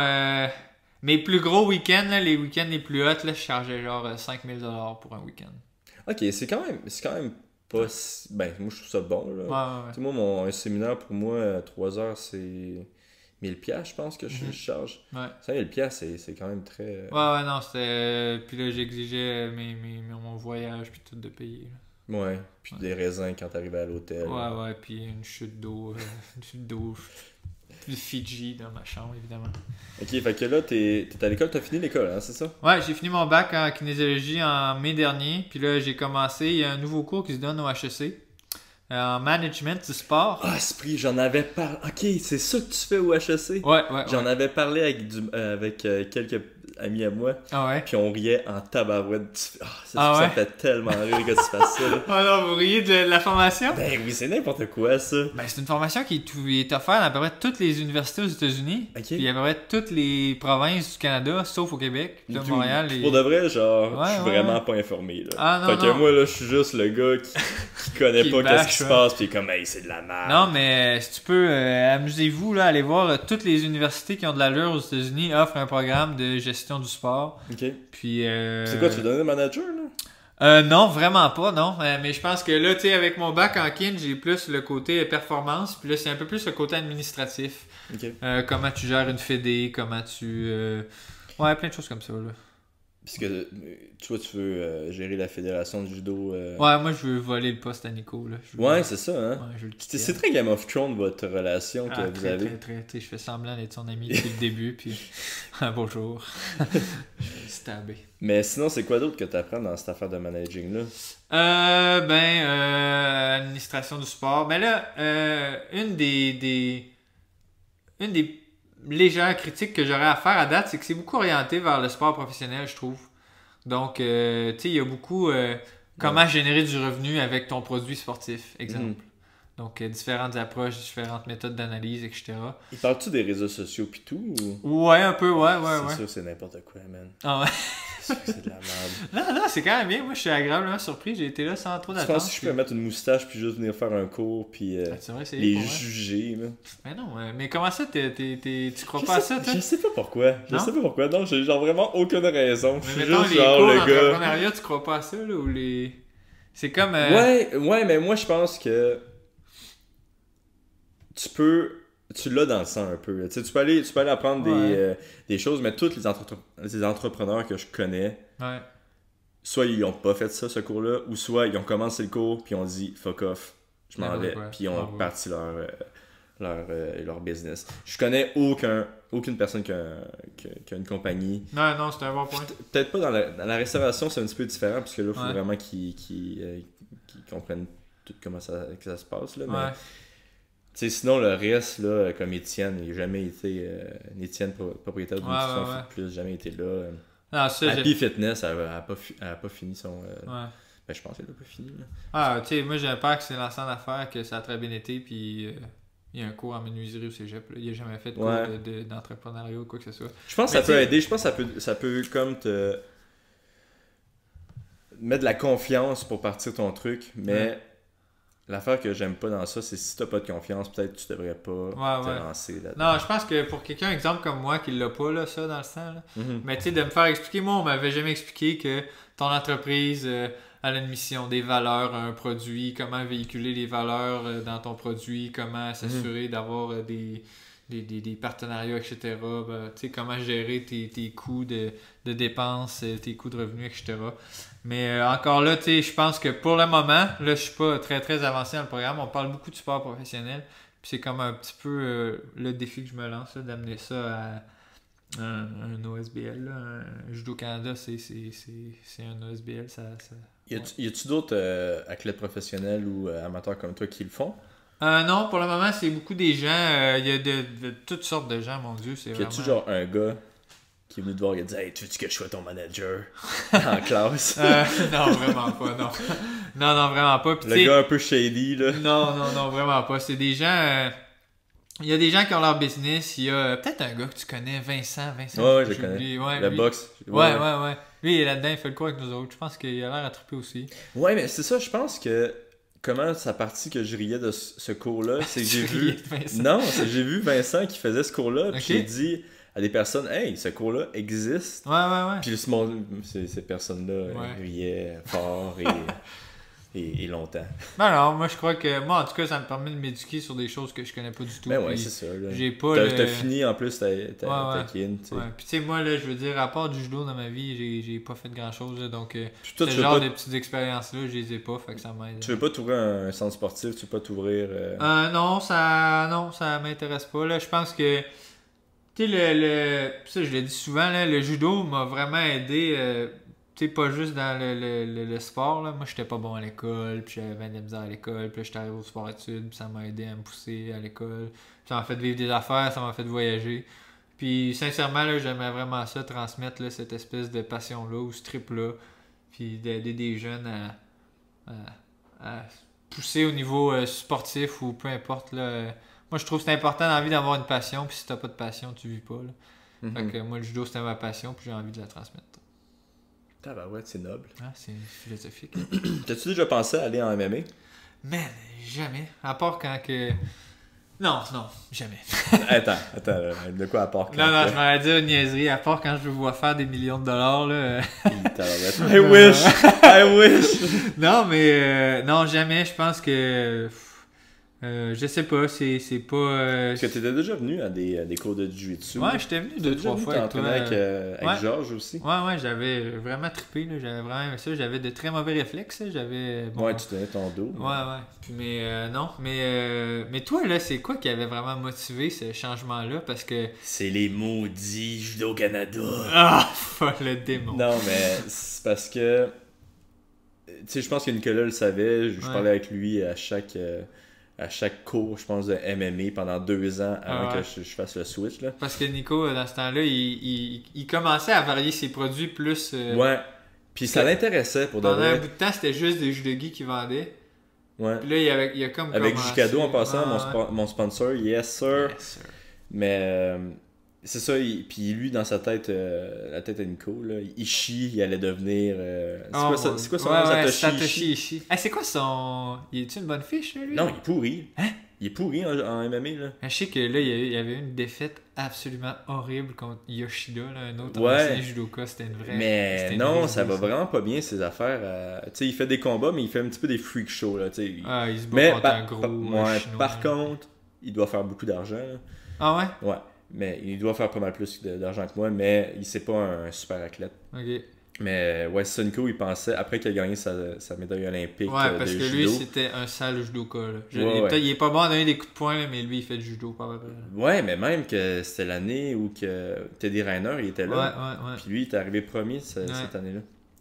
mes plus gros week-ends, là, les week-ends les plus hauts, là, je chargeais genre 5 000 $ pour un week-end. Ok, c'est quand même pas si... Ben, moi, je trouve ça bon, là. Ouais. Tu sais, moi, un séminaire, pour moi, 3 heures, c'est 1000$, je pense, que je charge. Ouais. 5000$, c'est quand même très... Ouais, non, c'était... Puis là, j'exigeais mon voyage, puis tout de payer, là. Ouais, puis des raisins quand t'arrivais à l'hôtel. Ouais, puis une chute d'eau, de Fidji dans ma chambre, évidemment. Ok, fait que là, t'es à l'école, t'as fini l'école, hein, c'est ça? Ouais, j'ai fini mon bac en kinésiologie en mai dernier. Puis là, j'ai commencé, il y a un nouveau cours qui se donne au HEC. En management du sport. Ah, Esprit, j'en avais parlé. Ok, c'est ça que tu fais au HEC? Ouais. J'en avais parlé avec quelques amis à moi. Ah ouais? Puis on riait en tabarouette. Ça fait tellement rire que tu fasses ça. Ah non, vous riez de la formation? Ben oui, c'est n'importe quoi, ça. Ben, c'est une formation qui est offerte à peu près toutes les universités aux États-Unis. Okay. Puis à peu près toutes les provinces du Canada, sauf au Québec. Puis là, Montréal. Pour de vrai, genre, je suis vraiment pas informé. Là. Fait que moi, là, je suis juste le gars qui connaît pas qu'est-ce qui se passe. Puis comme, hey, c'est de la merde. Non, mais si tu peux, amusez-vous, là, allez voir toutes les universités qui ont de l'allure aux États-Unis offrent un programme de gestion du sport. Ok. Puis. C'est quoi, tu veux donner manager, là? Non, vraiment pas, non. Mais je pense que là, tu sais, avec mon bac en kin, j'ai plus le côté performance, puis là, c'est un peu plus le côté administratif. Okay. Comment tu gères une fédé, comment tu... Ouais, plein de choses comme ça, là. Puisque toi, tu veux gérer la fédération de judo. Ouais, moi, je veux voler le poste à Nico, là. Ouais, c'est ça, hein. Ouais, c'est très Game of Thrones, votre relation que vous avez. Très. Je fais semblant d'être son ami depuis le début, puis bonjour. Je vais stabber. Mais sinon, c'est quoi d'autre que tu apprends dans cette affaire de managing-là? Administration du sport. Ben là, une des légères critiques que j'aurais à faire à date, c'est que c'est beaucoup orienté vers le sport professionnel, je trouve. Donc, tu sais, il y a beaucoup comment générer du revenu avec ton produit sportif, exemple. Donc, différentes approches, différentes méthodes d'analyse, etc. Il parle-tu des réseaux sociaux pis tout? Ou... Ouais, un peu, ouais. C'est sûr, c'est n'importe quoi, man. Ah ouais? C'est de la merde. Non, c'est quand même bien. Moi, je suis agréablement surpris. J'ai été là sans trop d'attente. Je pense que je peux mettre une moustache puis juste venir faire un cours puis les juger, man. Mais non, mais comment ça, tu crois pas à ça, toi? Je sais pas pourquoi. Non, j'ai genre vraiment aucune raison. Je suis mettons, juste les genre cours le gars. d'entrepreneuriat, tu crois pas à ça, là, ou les... C'est comme... Ouais, mais moi, je pense que tu l'as dans le sang un peu. Tu peux aller apprendre des choses, mais tous les entrepreneurs que je connais, soit ils n'ont pas fait ça, ce cours-là, ou soit ils ont commencé le cours, puis ils ont dit « fuck off, je m'en vais », puis ils ont parti leur business. Je connais aucune personne qui a une compagnie. Non, c'est un bon point. Peut-être pas dans la restauration, c'est un petit peu différent, parce que là, il faut vraiment qu'ils comprennent tout comment ça se passe. Là, mais sais, sinon, le reste, là, comme Étienne, il n'a jamais été... Étienne, propriétaire d'une institution Fit Plus, jamais été là. Non, ça, Happy Fitness, elle n'a pas fini son... Ouais. Ben, je pense qu'elle n'a pas fini. Là. Ah, tu sais, moi, j'ai peur que c'est l'ensemble d'affaires, que ça a très bien été, puis il y a un cours en menuiserie au cégep. Là. Il n'a jamais fait de cours d'entrepreneuriat ou quoi que ce soit. Je pense que ça peut aider. Je pense que ça peut comme te mettre de la confiance pour partir ton truc, mais l'affaire que j'aime pas dans ça, c'est si t'as pas de confiance, peut-être que tu devrais pas te lancer là-dedans. Non, je pense que pour quelqu'un, exemple comme moi, qui l'a pas, là, ça, dans le sang, là, mais tu sais, de me faire expliquer, moi, on m'avait jamais expliqué que ton entreprise a une mission, des valeurs, un produit, comment véhiculer les valeurs dans ton produit, comment s'assurer d'avoir des partenariats, etc. Ben, tu sais, comment gérer tes coûts de dépenses, tes coûts de revenus, etc. Mais encore là, tu sais, je pense que pour le moment, là, je suis pas très très avancé dans le programme. On parle beaucoup de sport professionnel. Puis c'est comme un petit peu le défi que je me lance, là, d'amener ça à un OSBL. Là. Un Judo Canada, c'est un OSBL. Y a-tu d'autres athlètes professionnels ou amateurs comme toi qui le font? Non, pour le moment, c'est beaucoup des gens. Il y a de toutes sortes de gens, mon Dieu. Y a-tu genre un gars qui est venu te voir et a dit « Hey, tu veux que je sois ton manager en classe? » Non, vraiment pas, non. Non, vraiment pas. Puis, le gars un peu shady, là. Non, vraiment pas. C'est des gens... Il y a des gens qui ont leur business. Il y a peut-être un gars que tu connais, Vincent. Ouais, je le connais. Le box. Ouais. Lui, il est là-dedans, il fait le quoi avec nous autres. Je pense qu'il a l'air à triper aussi. Ouais, mais c'est ça, je pense que... Comment ça partit que je riais de ce cours-là, c'est que j'ai vu... Non, c'est que j'ai vu Vincent qui faisait ce cours-là, puis j'ai dit à des personnes « Hey, ce cours-là existe. » Ouais. Puis ces personnes-là riaient fort et longtemps. Non, moi je crois que... Moi, en tout cas, ça me permet de m'éduquer sur des choses que je connais pas du tout. Ben ouais, c'est ça. Là. J'ai pas T'as fini en plus ta kin, tu sais. Ouais. Puis tu sais, moi, là, je veux dire, à part du judo dans ma vie, j'ai pas fait grand-chose. Là, donc, toi, ce genre de petites expériences-là, je les ai pas, fait que ça m'aide. Tu veux pas t'ouvrir un centre sportif? Tu veux pas t'ouvrir... Non, ça m'intéresse pas. Là. Je pense que... Tu sais, ça, je le dis souvent, là, le judo m'a vraiment aidé... tu sais, pas juste dans le sport, là. Moi, j'étais pas bon à l'école, puis j'avais de la misère à l'école, puis là, j'étais arrivé au sport-études, puis ça m'a aidé à me pousser à l'école. Puis ça m'a fait vivre des affaires, ça m'a fait voyager. Puis, sincèrement, là, j'aimerais vraiment ça, transmettre là, cette espèce de passion-là, ou ce trip-là, puis d'aider des jeunes à pousser au niveau sportif, ou peu importe, là. Moi, je trouve que c'est important dans la vie d'avoir une passion, puis si t'as pas de passion, tu vis pas, là. Fait que moi, le judo, c'était ma passion, puis j'ai envie de la transmettre. Ah bah ouais, c'est noble. Ah, c'est philosophique. T'as-tu déjà pensé à aller en MMA? Man, jamais. À part quand que... Non, jamais. Attends, de quoi à part quand? Non, je m'allais dire une niaiserie. À part quand je veux voir faire des millions de dollars, là. I wish! Non, mais... non, jamais. Je pense que... je sais pas, c'est pas... Parce que t'étais déjà venu à des cours de jiu-jitsu. Ouais, j'étais venu 2-3 fois avec toi. Avec Georges aussi. Ouais, j'avais vraiment trippé, là. J'avais vraiment aimé ça. J'avais de très mauvais réflexes, là. Ouais, tu tenais ton dos. Ouais. Puis, non, mais toi, là, c'est quoi qui avait vraiment motivé ce changement-là? Parce que... C'est les maudits Judo Canada. Ah, le démon. Non, mais c'est parce que... Tu sais, je pense que Nicolas le savait. Je parlais avec lui à chaque cours, je pense, de MMA pendant 2 ans avant que je fasse le switch. Là. Parce que Nico, dans ce temps-là, il commençait à varier ses produits plus... Ouais, puis ça l'intéressait pour de vrai. Pendant un bout de temps, c'était juste des judogi qui vendaient. Ouais. Puis là, il a comme avec commencé... Jukado en passant, mon sponsor, yes sir. Mais c'est ça, puis lui, dans sa tête, la tête à Nico, là, Ishii, il allait devenir... c'est quoi son nom? Satoshi Ishii. C'est quoi son... Il est-tu une bonne fiche, là, lui? Non, il est pourri. Hein? Il est pourri en MMA, là. Je sais que là, il y avait une défaite absolument horrible contre Yoshida, là, un autre ancien judoka. C'était une vraie... Mais non, ça va vraiment pas bien, ses affaires. Tu sais, il fait des combats, mais il fait un petit peu des freak shows, là, tu sais. Il se bat contre un gros chinois. Par contre, il doit faire beaucoup d'argent, là. Ah ouais? Ouais. Mais il doit faire pas mal plus d'argent que moi, mais il c'est pas un super athlète. Ok. Mais ouais, Sonko, il pensait, après qu'il a gagné sa médaille olympique ouais, parce de que judo, lui, c'était un sale judoka. Là. Il est pas bon à donner des coups de poing, là, mais lui, il fait du judo. Ouais, mais même que c'était l'année où que Teddy Riner, il était là. Ouais. Puis lui, il est arrivé premier cette année-là.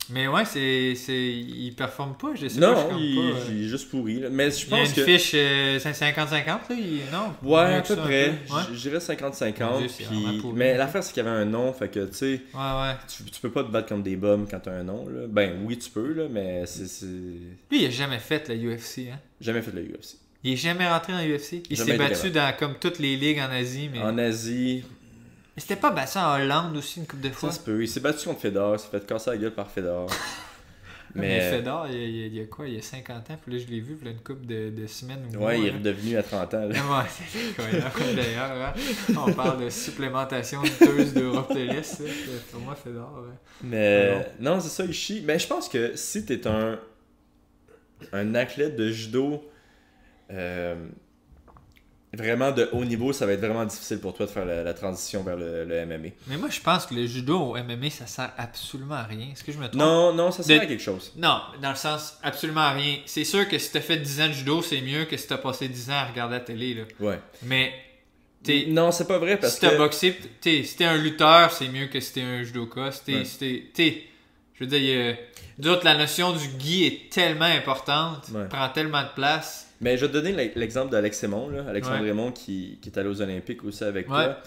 Mais ouais, il performe pas, je sais Non, pas. il est juste pourri. Là. Mais je Il y a pense une que. fiche 50-50, là? Non? Ouais, mieux à que peu ça, près. un peu. Ouais. Je dirais 50-50. Mon Dieu, c'est vraiment Puis... pourri. Mais l'affaire, c'est qu'il y avait un nom. Fait que, tu sais, Ouais. tu peux pas te battre comme des bums quand t'as un nom. Là. Ben, oui, tu peux, là, mais c'est. Lui, il a jamais fait la UFC, hein? Jamais fait de la UFC. Il est jamais rentré dans la UFC. Il Jamais s'est été battu dans comme toutes les ligues en Asie, mais. En Asie, Mais c'était pas battu en Hollande aussi une couple de fois. ça se peut. Il s'est battu contre Fedor. Il s'est fait casser la gueule par Fedor. Mais Fedor, il y a quoi? Il y a 50 ans, puis là, je l'ai vu, il y a une couple de semaines ou mois. Ouais, il est là. redevenu à 30 ans. Là. Ouais, c'est incroyable d'ailleurs. Hein? On parle de supplémentation douteuse d'Europe de l'Est. Là. Pour moi, Fedor. Ouais. Mais non, c'est ça, il chie. Mais je pense que si t'es un athlète de judo vraiment de haut niveau, ça va être vraiment difficile pour toi de faire la transition vers le MMA. Mais moi, je pense que le judo au MMA, ça sert absolument à rien. Est-ce que je me trompe? Non, ça sert à quelque chose. Non, dans le sens absolument à rien. C'est sûr que si t'as fait 10 ans de judo, c'est mieux que si t'as passé 10 ans à regarder la télé. Là. Ouais. Mais Non, c'est pas vrai parce si t'as que... boxé, si t'es un lutteur, c'est mieux que si t'es un judoka. Je veux dire, d'autres, la notion du gi est tellement importante, Ouais. prend tellement de place. Mais je vais te donner l'exemple d'Alex Raymond, là. Alexandre Ouais. Raymond qui est allé aux Olympiques aussi avec Ouais. toi.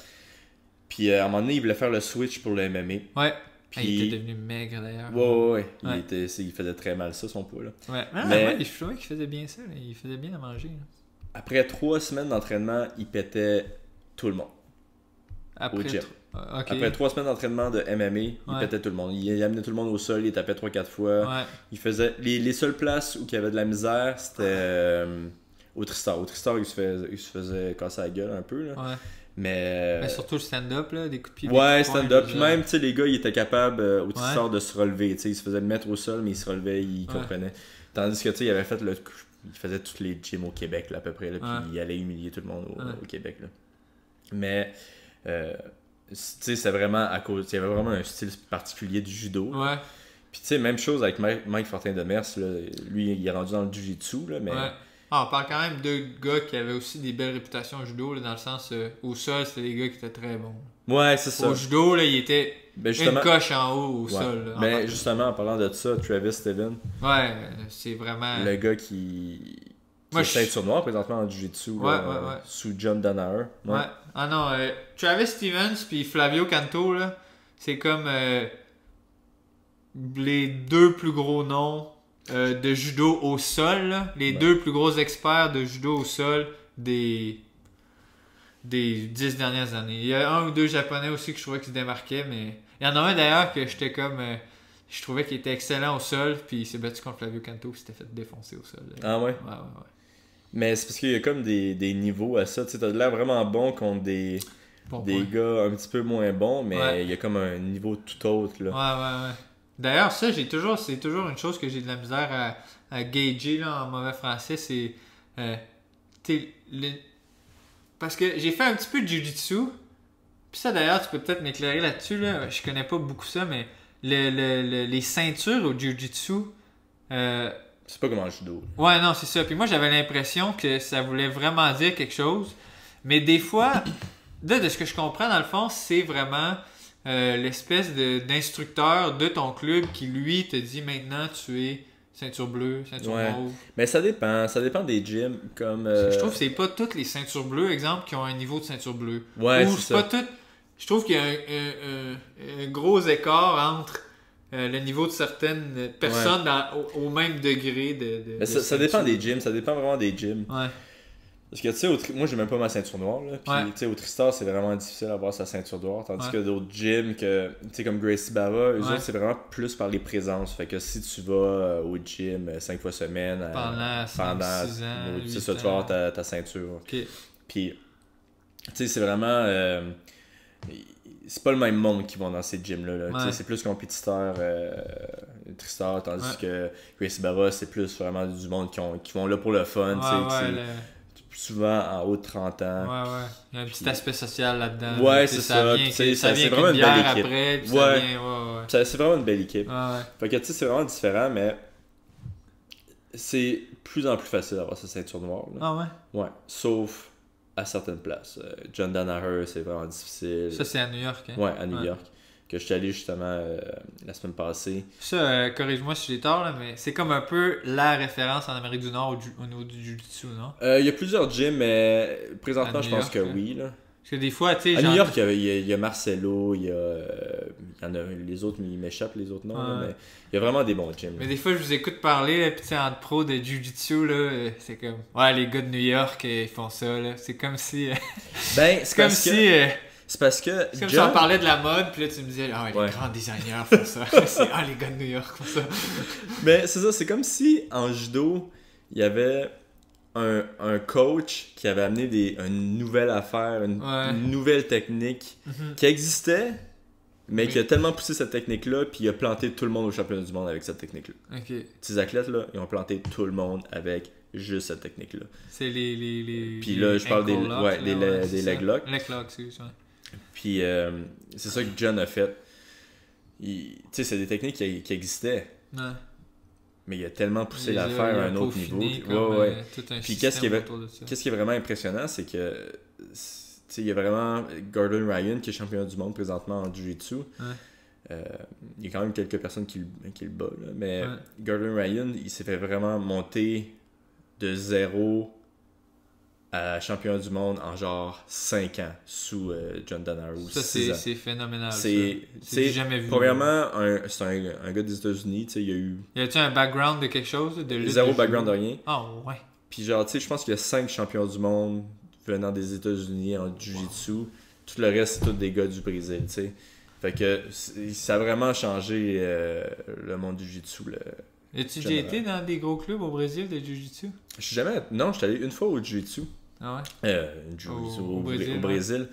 Puis à un moment donné, il voulait faire le switch pour le MMA. Ouais. Puis... Il était devenu maigre d'ailleurs. Ouais. Ouais. Il faisait très mal ça, son poids. Là. Ouais. Mais- Ouais, je trouvais qu'il faisait bien ça. Là. Il faisait bien à manger. Là. Après 3 semaines d'entraînement, il pétait tout le monde. Après, Au gym. Ok. Après 3 semaines d'entraînement de MMA, il Ouais. pétait tout le monde. Il amenait tout le monde au sol, il tapait 3-4 fois. Ouais. Il faisait... Les seules places où il y avait de la misère, c'était au Tristar. Au Tristar, il se faisait casser la gueule un peu. Là. Ouais. Mais... Mais surtout le stand-up, là, des coups de pied. des Ouais, coups de poing, stand-up. je Puis veux dire. même, tu sais, les gars, ils étaient capables au Tristar de se relever. Tu sais, ils se faisaient le mettre au sol, mais ils se relevaient, ils comprenaient. Tandis que, tu sais, il avait fait le... Il faisait tous les gyms au Québec, là, à peu près. Là, puis il allait humilier tout le monde au Québec. Là. Mais... tu sais, c'est vraiment à cause... Il y avait vraiment un style particulier du judo. Ouais. Puis tu sais, même chose avec Mike Fortin-Demers, là. Lui, il est rendu dans le jiu-jitsu, là, mais... Ouais. Ah, on parle quand même de gars qui avaient aussi des belles réputations au judo, là, dans le sens au sol, c'était des gars qui étaient très bons. Ouais, c'est ça. Au judo, là, il était Ben, justement... une coche en haut au Ouais. sol. Là, en Ben, partant. justement, en parlant de ça, Travis Steven, Ouais, c'est vraiment. le gars qui Moi, est ceinture noire présentement en jiu-jitsu, Ouais, là, ouais. sous John Danaher. Ouais. Ah non, Travis Stevens puis Flavio Canto, là, c'est comme les deux plus gros noms de judo au sol, là. Les deux plus gros experts de judo au sol des 10 dernières années. Il y a un ou deux japonais aussi que je trouvais qui se démarquaient, mais il y en a un d'ailleurs que j'étais comme... je trouvais qu'il était excellent au sol, puis il s'est battu contre Flavio Canto, puis il s'était fait défoncer au sol. Ah ouais? Ouais. Mais c'est parce qu'il y a comme des niveaux à ça. Tu sais, t'as l'air vraiment bon contre des Bon point. gars un petit peu moins bons, mais Ouais. il y a comme un niveau tout autre. Là. Ouais. D'ailleurs, ça, c'est toujours une chose que j'ai de la misère à gager là, en mauvais français, c'est parce que j'ai fait un petit peu de jiu-jitsu. Puis ça, d'ailleurs, tu peux peut-être m'éclairer là-dessus. Là. Je connais pas beaucoup ça, mais les ceintures au jiu-jitsu. C'est pas comme en judo. Ouais, non, c'est ça. Puis moi, j'avais l'impression que ça voulait vraiment dire quelque chose. Mais des fois, de ce que je comprends, dans le fond, c'est vraiment l'espèce d'instructeur de ton club qui, lui, te dit maintenant, tu es ceinture bleue, ceinture Ouais. mauve. Mais ça dépend des gyms. Comme, Je trouve que c'est pas toutes les ceintures bleues, exemple, qui ont un niveau de ceinture bleue. Ouais, Ou c'est pas ça. toutes. Je trouve qu'il y a un gros écart entre le niveau de certaines personnes au même degré de Mais ça dépend des gyms, ça dépend vraiment des gyms. Ouais. Parce que tu sais, moi j'ai même pas ma ceinture noire. Là. Puis Ouais. tu sais, au Tristar, c'est vraiment difficile d'avoir sa ceinture noire. Tandis Ouais. que d'autres gyms, tu sais, comme Gracie Barra, eux Ouais. autres, c'est vraiment plus par les présences. Fait que si tu vas au gym 5 fois semaine, Pendant 5, 6 ans, c'est 8 ça, tu vas ans. avoir ta ceinture. Ok. Puis, tu sais, c'est vraiment. C'est pas le même monde qui vont dans ces gyms-là. Là. Tu sais, Ouais. c'est plus compétiteur, Tristar, tandis Ouais. que Gracie Barra, c'est plus vraiment du monde qui vont là pour le fun. tu sais, Ouais, plus souvent en haut de 30 ans. ouais. Il y a un petit Puis- aspect social là-dedans. Ouais, Tu sais, c'est ça. Vient, Puis, tu sais, ça c'est vient vraiment avec une une belle bière équipe. après. Puis Ouais. ça vient, ouais. C'est vraiment une belle équipe. Ouais. Fait que tu sais, c'est vraiment différent, mais c'est plus en plus facile d'avoir sa ceinture noire. Là. Ah ouais? Ouais, sauf à certaines places. John Danaher, c'est vraiment difficile. Ça, c'est à New York. Hein? Ouais, à New York. que je suis allé justement la semaine passée. Ça, corrige-moi si j'ai tort, là, mais c'est comme un peu la référence en Amérique du Nord au niveau du Jiu-Jitsu, non? Il y a plusieurs gyms, mais présentement, À je New pense York, que là. oui. Là. Parce que des fois, tu sais, À New York, il y a Marcelo, il y en a les autres, mais ils m'échappent les autres noms, là, Ouais. mais il y a vraiment des bons gyms. Mais des fois, je vous écoute parler, là, pis tu sais, entre pros de Jiu-Jitsu, là, c'est comme... Ouais, les gars de New York, ils font ça, là. C'est comme si... Ben, c'est comme si... c'est parce que c'est comme si John, on parlait de la mode, puis là, tu me disais, ah, les Ouais. grands designers font ça. C'est, ah, les gars de New York font ça. mais c'est ça, c'est comme si en judo, il y avait un coach qui avait amené une nouvelle affaire, une nouvelle technique qui existait, mais qui a tellement poussé cette technique-là, puis il a planté tout le monde au championnat du monde avec cette technique-là. Ok. Ces athlètes-là, ils ont planté tout le monde avec juste cette technique-là. C'est les Puis là, je parle des- ankle locks, ouais, là, des c'est leg ça. locks. Leg locks, c'est ça. Puis c'est ça que John a fait. Tu sais, c'est des techniques qui existaient, Ouais. mais il a tellement poussé Il a- l'affaire il a à un autre niveau. peaufiné Ouais, comme, ouais. tout un Puis qu'est-ce qui système est- autour de ça. Qu'est-ce qui est vraiment impressionnant, c'est que tu sais, il y a vraiment Gordon Ryan qui est champion du monde présentement en Jiu-Jitsu. Il y a quand même quelques personnes qui le bat, là, mais Ouais. Gordon Ryan, il s'est fait vraiment monter de 0 à champion du monde en genre 5 ans sous John Donahue. Ça, 6 ans. c'est phénoménal. C'est C'est jamais vu. Premièrement, c'est un gars des États-Unis, tu sais, il y a eu Y a-tu un background de quelque chose? De lutte, zéro de background de judo? rien. Ah, ouais. Puis genre, tu sais, je pense qu'il y a 5 champions du monde venant des États-Unis en Jiu-Jitsu. Tout le reste, c'est tous des gars du Brésil, tu sais. Fait que ça a vraiment changé le monde du Jiu-Jitsu. As-tu déjà été dans des gros clubs au Brésil de Jiu-Jitsu? Je suis jamais... Non, je suis allé une fois au Jiu-Jitsu. Ah ouais? Jiu-Jitsu Au Brésil, au Brésil.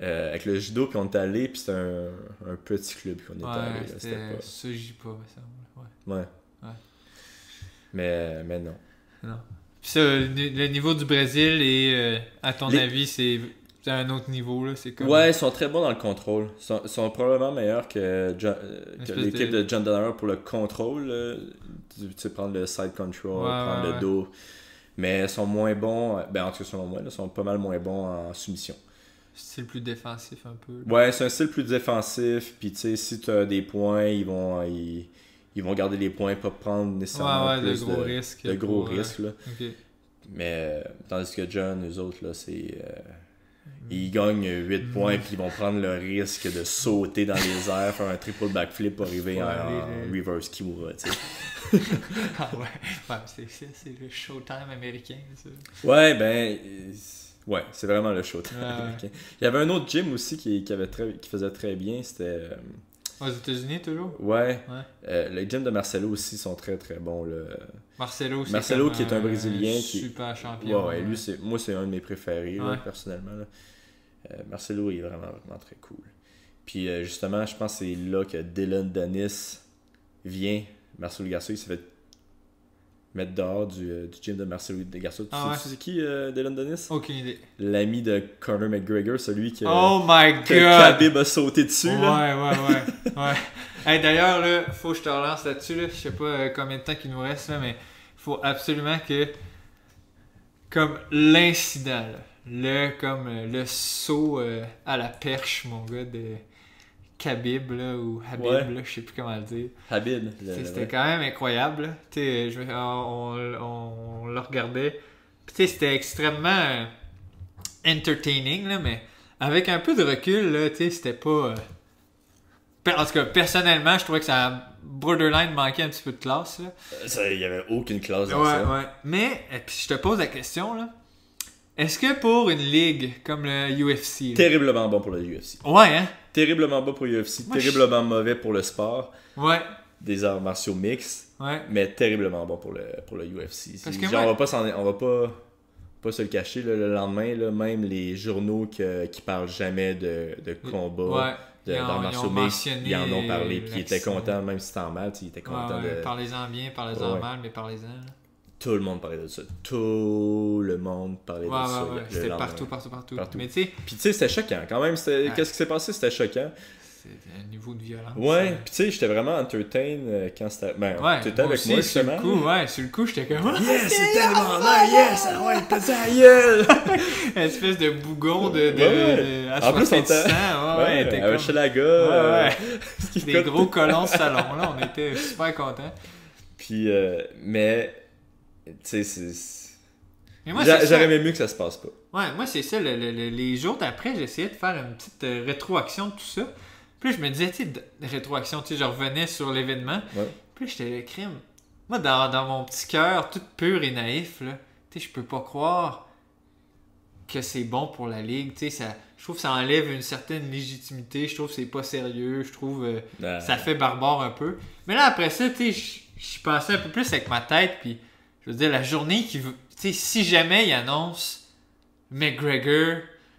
Avec le judo, puis on est allé, puis c'était un petit club qu'on était allé. Là, c'était pas... Sojipa, ça. Ouais. Ouais. Mais non. Non. Puis ça, le niveau du Brésil et à ton avis, c'est un autre niveau, là. C'est comme... Ouais, ils sont très bons dans le contrôle. Ils sont probablement meilleurs que Espèce l'équipe de- de John Donahue pour le contrôle. Tu sais, prendre le side control, prendre le dos. Mais ils sont moins bons, ben en tout cas selon moi, ils sont pas mal moins bons en soumission. C'est le plus défensif un peu. Ouais, c'est un style plus défensif. Puis tu sais, si tu as des points, ils vont garder les points, pas prendre nécessairement plus de gros risques. de gros risques. Là. Ok. Mais tandis que John, eux autres, là, c'est... ils gagnent 8 points puis ils vont prendre le risque de sauter dans les airs, faire un triple backflip pour arriver en reverse Kimura, tu sais. Ah ouais, c'est le Showtime américain, ça. Ouais, ben... ouais, c'est vraiment le show. Ouais. Il y avait un autre gym aussi qui faisait très bien, c'était... Aux États-Unis, toujours? Ouais. Le gym de Marcelo aussi sont très très bons. Là. Marcelo, Marcelo qui est un Brésilien qui super champion. Ouais, lui moi c'est un de mes préférés là, Ouais. personnellement. Là. Marcelo il est vraiment vraiment très cool. Puis justement, je pense que c'est là que Dylan Dennis vient. Marcelo Garcia, il s'est fait mettre dehors du gym de Marcelo Garcia. Tu sais c'est qui Dylan Dennis? Aucune idée. L'ami de Conor McGregor, celui que Oh my que god! Khabib a sauté dessus. Là. Ouais. Hey, d'ailleurs, là, faut que je te relance là-dessus. Là. Je sais pas combien de temps il nous reste, là, mais faut absolument que. Comme l'incident, là, le saut à la perche, mon gars, de Khabib, là, ou Habib, Ouais. là, je sais plus comment le dire. Habib. C'était quand même incroyable. Là. On le regardait. Puis c'était extrêmement entertaining, là, mais avec un peu de recul, là, c'était pas... En tout cas, personnellement, je trouvais que ça a borderline manqué un petit peu de classe. Là. Il n'y avait aucune classe dans ça. Ouais. Mais, puis je te pose la question, là. Est-ce que pour une ligue comme le UFC... là- Terriblement bon pour le UFC. Ouais, hein? Terriblement bon pour le UFC. Moi, terriblement mauvais pour le sport Ouais, des arts martiaux mixtes. ouais. Mais terriblement bon pour le UFC. Parce C'est- que genre, moi- on va pas se le cacher. Là, le lendemain, là, même les journaux qui parlent jamais de combat, Ouais. d'arts martiaux mixtes, mentionné ils en ont parlé. Puis ils étaient l'accent. contents, même si c'était en mal, ils étaient contents de... Parlez-en bien, parlez-en Ouais. mal, mais parlez-en. là. Tout le monde parlait de ça. Tout le monde parlait de ça. le C'était lendemain. partout. Partout. Mais tu sais, Puis tu sais, c'était choquant. Quand même, Ouais. qu'est-ce qui s'est passé? C'était choquant. c'est un niveau de violence. Ouais, puis tu sais, j'étais vraiment entertain quand c'était. Ben, Ouais, t'étais avec aussi, moi sur justement. le coup, ouais, sur le coup, j'étais comme... Yes, c'est tellement nice, yes, ah ouais, t'as ça à gueule! Une espèce de bougon Ouais, ouais. En plus, on assoiffé de était. sang. Ouais, t'es avec comme... Chalaga. Ouais, ce qui Des coûte. gros colons de salon, là, on était super contents. Puis, mais, tu sais, c'est. Mais moi, c'est ça. J'aurais aimé mieux que ça se passe pas. Ouais, moi, c'est ça. Les jours d'après, j'essayais de faire une petite rétroaction de tout ça. Puis là, je me disais, tu sais, rétroaction, tu sais, je revenais sur l'événement. Ouais. Puis là, j'étais le crime. Moi, dans mon petit cœur, tout pur et naïf, là, tu sais, je peux pas croire que c'est bon pour la Ligue. Tu sais, je trouve que ça enlève une certaine légitimité. Je trouve que c'est pas sérieux. Je trouve ça fait barbare un peu. Mais là, après ça, tu sais, je pensais un peu plus avec ma tête. Puis, je veux dire, la journée qui veut. Tu sais, si jamais il annonce McGregor,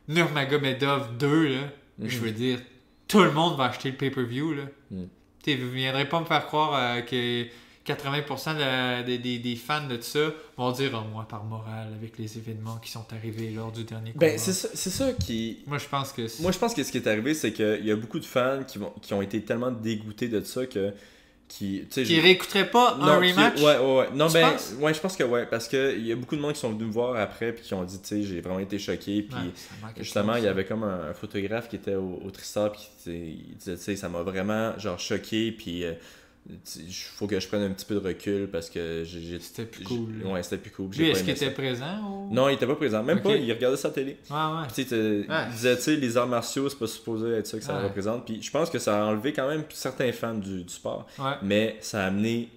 Nurmagomedov 2, là, je veux dire, tout le monde va acheter le pay-per-view, là. Tu sais, vous ne viendrez pas me faire croire que 80% des fans de ça vont dire « Oh, moi, par morale, avec les événements qui sont arrivés lors du dernier combat. » Ben, c'est ça qui. Moi, je pense que Moi, je pense que ce qui est arrivé, c'est qu'il y a beaucoup de fans qui ont été tellement dégoûtés de ça que. Qui réécouteraient pas un rematch? Ouais. Non, Tu ben, penses? ouais, je pense que ouais, parce qu'il y a beaucoup de monde qui sont venus me voir après puis qui ont dit, tu sais, j'ai vraiment été choqué. Puis Ouais, ça manque quelque justement, chose, il y avait comme un photographe qui était au Tristar puis il disait, tu sais, ça m'a vraiment genre choqué. Puis il faut que je prenne un petit peu de recul parce que C'était plus cool, là. Ouais, c'était plus cool. Lui, J'ai est-ce pas qu'il aimé ça. était présent? Ou... Non, il était pas présent. Même Ok. pas, il regardait sa télé. Ouais, ouais. Puis, tu sais, il disait, tu sais, les arts martiaux, c'est pas supposé être ça que ça Ouais. représente. Puis je pense que ça a enlevé quand même certains fans du sport. Ouais. Mais ça a amené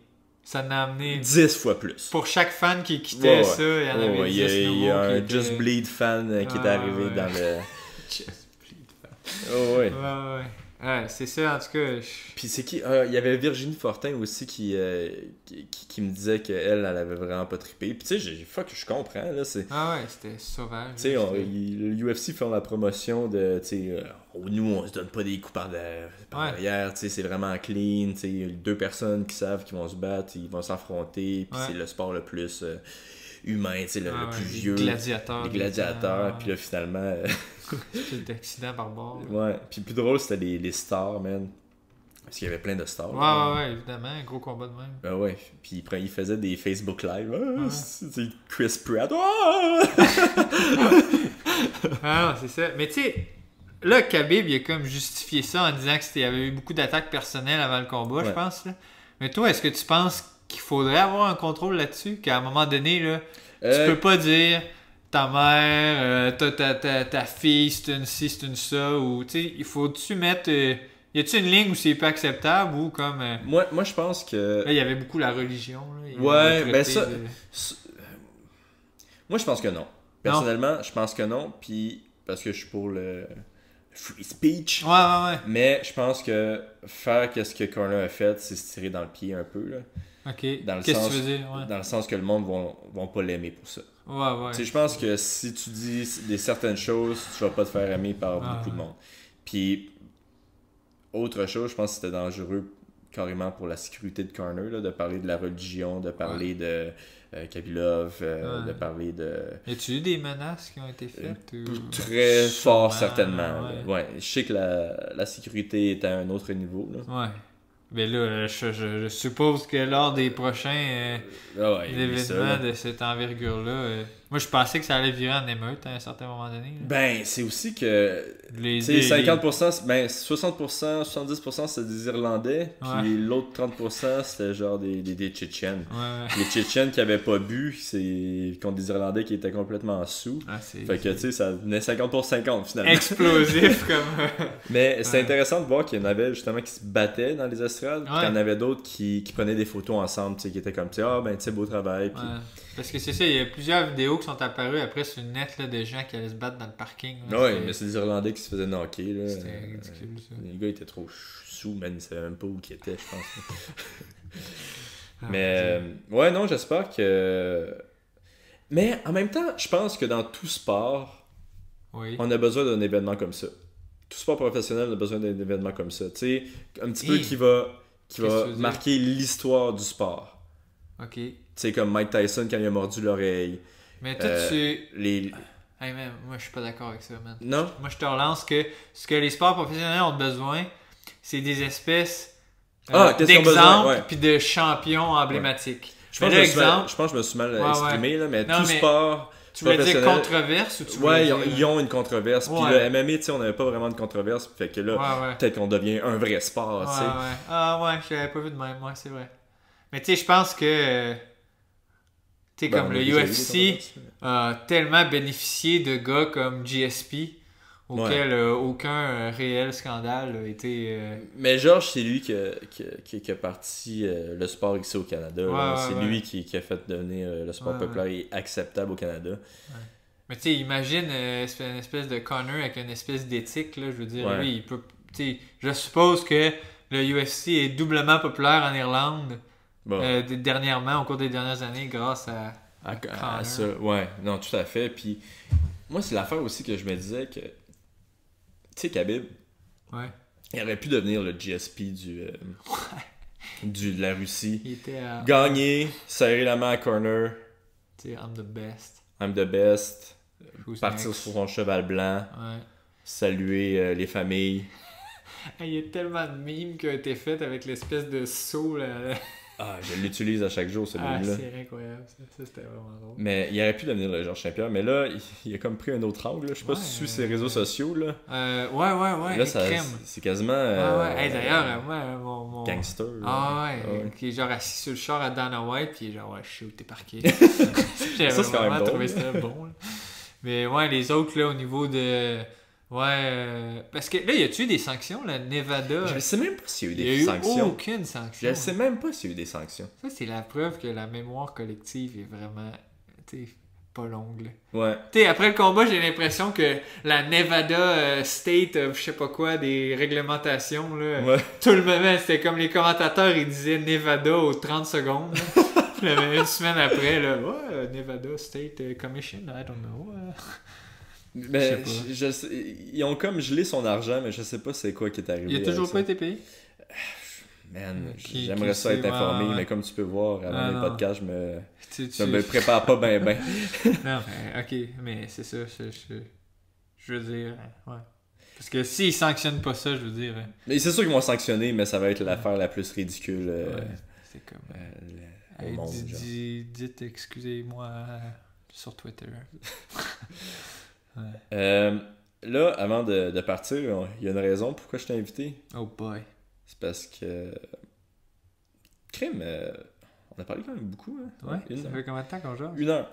Ça n'a amené... 10 fois plus. Pour chaque fan qui quittait Ouais, ça, il y en avait 10 il y a nouveaux un qui Just étaient... Bleed fan qui est Ouais, arrivé ouais. dans le. Just Bleed fan. Oh, ouais. Ouais. Ouais, c'est ça, en tout cas. Puis c'est qui il y avait Virginie Fortin aussi qui me disait qu'elle avait vraiment pas trippé. Puis tu sais, je comprends. Là, c'est. Ah ouais, c'était sauvage. Tu sais, là, le UFC font la promotion de, tu sais, nous on se donne pas des coups par Ouais. derrière, tu sais, c'est vraiment clean, tu sais, deux personnes qui savent qu'ils vont se battre, ils vont s'affronter, puis Ouais. c'est le sport le plus humain, tu sais, le plus les vieux. gladiateurs. Les gladiateurs, puis là finalement, C'est d'accident barbare. ouais, puis le plus drôle c'était les stars, man, parce qu'il y avait plein de stars. Ouais, évidemment, un gros combat de même. Ben ouais, puis il faisait des Facebook Live, Ouais. c'est Chris Pratt, ah! Ah non, c'est ça. Mais tu sais, là, Khabib, il a comme justifié ça en disant qu'il y avait eu beaucoup d'attaques personnelles avant le combat, je Ouais. pense. Là. Mais toi, est-ce que tu penses qu'il faudrait avoir un contrôle là-dessus? Qu'à un moment donné, là, tu peux pas dire ta mère, ta fille, c'est une ci, c'est une ça, ou tu sais, il faut-tu mettre. Y a-tu une ligne où c'est pas acceptable ou comme. Moi je pense que. Là, il y avait beaucoup la religion. Là. Il Ouais, avait ben traité ça- de- Moi, je pense que non. Personnellement, je pense que non. Puis, parce que je suis pour le free speech. Ouais. Mais je pense que faire ce que Conor a fait, c'est se tirer dans le pied un peu. Là. Ok. Dans le Qu'est-ce que sens, tu veux dire? Ouais. Dans le sens que le monde vont pas l'aimer pour ça. Ouais. Tu sais, je pense que si tu dis certaines choses, tu vas pas te faire aimer par beaucoup de monde. Puis, autre chose, je pense que c'était dangereux carrément pour la sécurité de Conor, là, de parler de la religion, de parler de Khabib, de parler de... Y a-tu eu des menaces qui ont été faites? Ou... Très fort, Sûrement, certainement. ouais. Ouais, je sais que la sécurité est à un autre niveau. Là. Ouais. Mais là, je suppose que lors des prochains Ah ouais, il est ça, événements là. de cette envergure-là, moi je pensais que ça allait virer en émeute à un certain moment donné. Là. Ben, c'est aussi que... Les, Tu sais, 50%, ben 60%, 70% c'était des Irlandais, puis Ouais. l'autre 30% c'était genre des Tchétchènes. Ouais. Les Tchétchènes qui avaient pas bu, c'est contre des Irlandais qui étaient complètement sous. Ah, c'est Fait que, tu sais, ça venait 50 pour 50 finalement. explosif comme... Mais c'est Ouais. intéressant de voir qu'il y en avait justement qui se battaient dans les estrades, puis Ouais. qu'il y en avait d'autres qui prenaient des photos ensemble, tu sais, qui étaient comme, tu sais, ah ben, tu sais, beau travail. Puis... Ouais. Parce que c'est ça, il y a plusieurs vidéos qui sont apparues après sur le net là, de gens qui allaient se battre dans le parking. Là. Ouais, C'était- mais c'est des Irlandais qui se faisaient knocker, là. C'était ridicule, ça. Les gars étaient trop sous, man, ils savaient même pas où ils étaient, je pense. Ah, Mais, ouais, non, j'espère que... Mais, en même temps, je pense que dans tout sport, oui. on a besoin d'un événement comme ça. Tout sport professionnel a besoin d'un événement comme ça. Tu sais, un petit peu Hey. qui va Qu'est-ce que tu veux dire? marquer l'histoire du sport. Ok. Tu sais, comme Mike Tyson quand il a mordu l'oreille. Mais toi, Euh, tu... Les... Hey man, moi je suis pas d'accord avec ça, man. Non? Moi je te relance que ce que les sports professionnels ont besoin, c'est des espèces qu'est-ce qu'ils ont besoin, d'exemples ouais. puis de champions emblématiques. Je pense que je me suis mal exprimé, là, mais Non, tout mais sport tu voulais dire professionnel... controverse ou tu voulais Ouais, dire... ils ont une controverse. Puis Ouais. le MMA, tu sais, on n'avait pas vraiment de controverse. Fait que là, Ouais. peut-être qu'on devient un vrai sport, tu sais. Ouais. Ah ouais, je l'avais pas vu de même, ouais, c'est vrai. Mais tu sais, je pense que... tu sais, Ben, comme on le a déjà eu des UFC controverses. a tellement bénéficié de gars comme GSP, auquel aucun réel scandale a été... Mais Georges, c'est lui qui a parti le sport ici au Canada. Là. C'est lui qui a fait devenir le sport populaire et acceptable au Canada. Mais tu sais, imagine une espèce de Connor avec une espèce d'éthique, là, je veux dire, lui, il peut... Tu sais, je suppose que le UFC est doublement populaire en Irlande dernièrement, au cours des dernières années, grâce à ça. Ouais, non, tout à fait. Puis moi, c'est l'affaire aussi que je me disais que... Tu sais, Khabib, il aurait pu devenir le GSP de la Russie. Il était à... Gagner, serrer la main à Corner. Tu sais, I'm the best. I'm the best. Who's Partir next? sur son cheval blanc. Ouais. Saluer les familles. Il y a tellement de mimes qui ont été faites avec l'espèce de saut, là. Ah, je l'utilise à chaque jour, ce meme-là. C'est incroyable, ça c'était vraiment drôle. Mais il aurait pu devenir le Georges Saint-Pierre, mais là, il a comme pris un autre angle. Là. Je sais pas si tu suis ses réseaux sociaux. Là, ouais, c'est quasiment Hey, d'ailleurs, moi, mon... gangster. Qui est genre assis sur le char à Dana White, puis il est genre, ouais, je sais où t'es parqué. Ça, c'est quand même vraiment drôle. trouvé ça bon. Là. Mais ouais, les autres, là, au niveau de... parce que là, y a-tu eu des sanctions, la Nevada? Je sais même pas s'il y a eu Il y a des eu sanctions. aucune sanction. Je sais même pas s'il y a eu des sanctions. Ça, c'est la preuve que la mémoire collective est vraiment, tu sais, pas longue, là. Ouais. Tu sais, après le combat, j'ai l'impression que la Nevada State of je sais pas quoi, des réglementations, là, tout le moment, c'était comme les commentateurs, ils disaient Nevada aux 30 secondes. Puis là, une semaine après, là, Nevada State Commission, I don't know. Mais je sais, ils ont comme gelé son argent, mais je sais pas c'est quoi qui est arrivé. Il a toujours pas été payé? Man, j'aimerais ça être informé, mais comme tu peux voir, avant les podcasts, je me prépare pas bien. Non, mais ok, mais c'est ça, je veux dire, ouais. Parce que s'ils sanctionnent pas ça, je veux dire... Mais c'est sûr qu'ils vont sanctionner, mais ça va être l'affaire la plus ridicule c'est comme... au monde. Dites excusez-moi sur Twitter. Là, avant de partir, il y a une raison pourquoi je t'ai invité. Oh boy. C'est parce que... Crime, on a parlé quand même beaucoup. Hein? Ouais, ça fait combien de temps qu'on joue? 1 heure.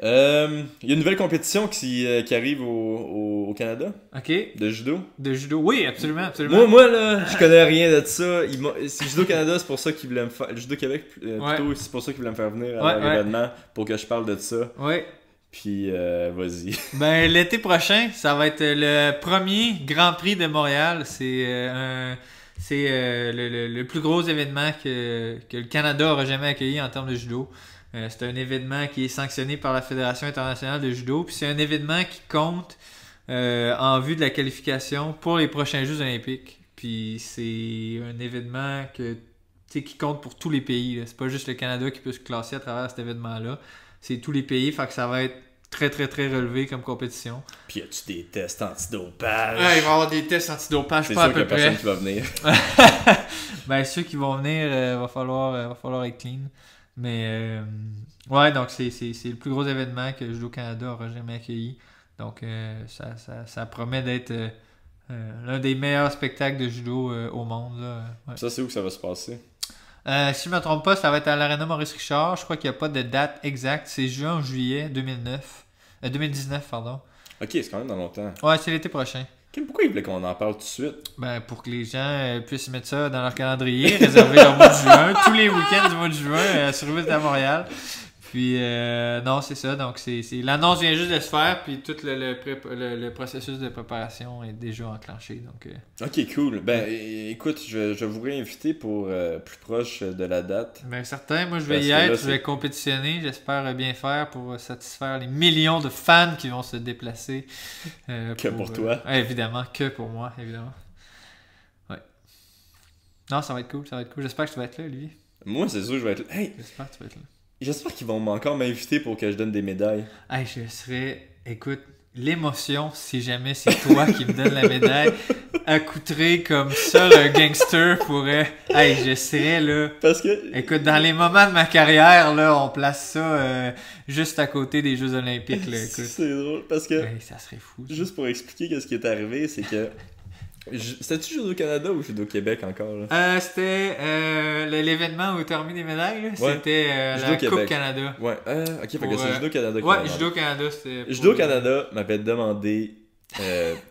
Il y a une nouvelle compétition qui arrive au Canada. Ok. De judo. De judo, oui, absolument. Moi là, je connais rien de ça. C'est Judo Canada, c'est pour ça qu'ils voulaient me faire... Judo Québec, plutôt, c'est pour ça qu'ils voulaient me faire venir à l'événement pour que je parle de ça. Ouais. Puis, vas-y. Ben, l'été prochain, ça va être le premier Grand Prix de Montréal. C'est le plus gros événement que le Canada aura jamais accueilli en termes de judo. C'est un événement qui est sanctionné par la Fédération internationale de judo. Puis c'est un événement qui compte en vue de la qualification pour les prochains Jeux olympiques. Puis c'est un événement qui compte pour tous les pays. Là. C'est pas juste le Canada qui peut se classer à travers cet événement-là. C'est tous les pays, fait que ça va être très très très relevé comme compétition. Puis y a-tu des tests antidopage? Il va y avoir des tests antidopage, c'est pas sûr à peu qu'il y a près. personne qui va venir. Ben ceux qui vont venir, va falloir être clean. Mais ouais, donc c'est le plus gros événement que Judo Canada aura jamais accueilli. Donc ça promet d'être l'un des meilleurs spectacles de judo au monde. Là. Ouais. Ça, c'est où que ça va se passer? Si je ne me trompe pas, ça va être à l'Arena Maurice Richard. Je crois qu'il n'y a pas de date exacte. C'est juin ou juillet 2019, pardon. Ok, c'est quand même dans longtemps. Ouais, c'est l'été prochain. Pourquoi ils voulaient qu'on en parle tout de suite? Ben, pour que les gens puissent mettre ça dans leur calendrier, réserver leur mois de juin, tous les week-ends du mois de juin sur Route à Montréal. Puis, non, c'est ça. Donc, l'annonce vient juste de se faire, puis tout le processus de préparation est déjà enclenché. Donc, ok, cool. Ben, écoute, je vais vous réinviter pour plus proche de la date. Ben, certain. Moi, je vais y être. Je vais compétitionner. J'espère bien faire pour satisfaire les millions de fans qui vont se déplacer. Que pour toi. Évidemment, que pour moi, évidemment. Ouais. Non, ça va être cool. J'espère que tu vas être là, Olivier. Moi, c'est sûr que je vais être là. Hey! J'espère que tu vas être là. J'espère qu'ils vont encore m'inviter pour que je donne des médailles. Hey, je serais... Écoute, l'émotion, si jamais c'est toi qui me donne la médaille, accoutré comme seul un gangster pourrait. Hey, je serais là. Parce que... Écoute, dans les moments de ma carrière, là, on place ça juste à côté des Jeux Olympiques. Là, écoute. C'est drôle parce que... Hey, ça serait fou. Ça. Juste pour expliquer ce qui est arrivé, c'est que... C'était-tu Judo-Canada ou Judo-Québec encore? Là? C'était l'événement où tu as remis des médailles. Là. Ouais. C'était la Judo-Québec. Coupe Canada. Ouais, ok, fait que c'est Judo-Canada qui Ouais, m'a demandé. Judo-Canada, c'était... pour- Judo-Canada m'avait demandé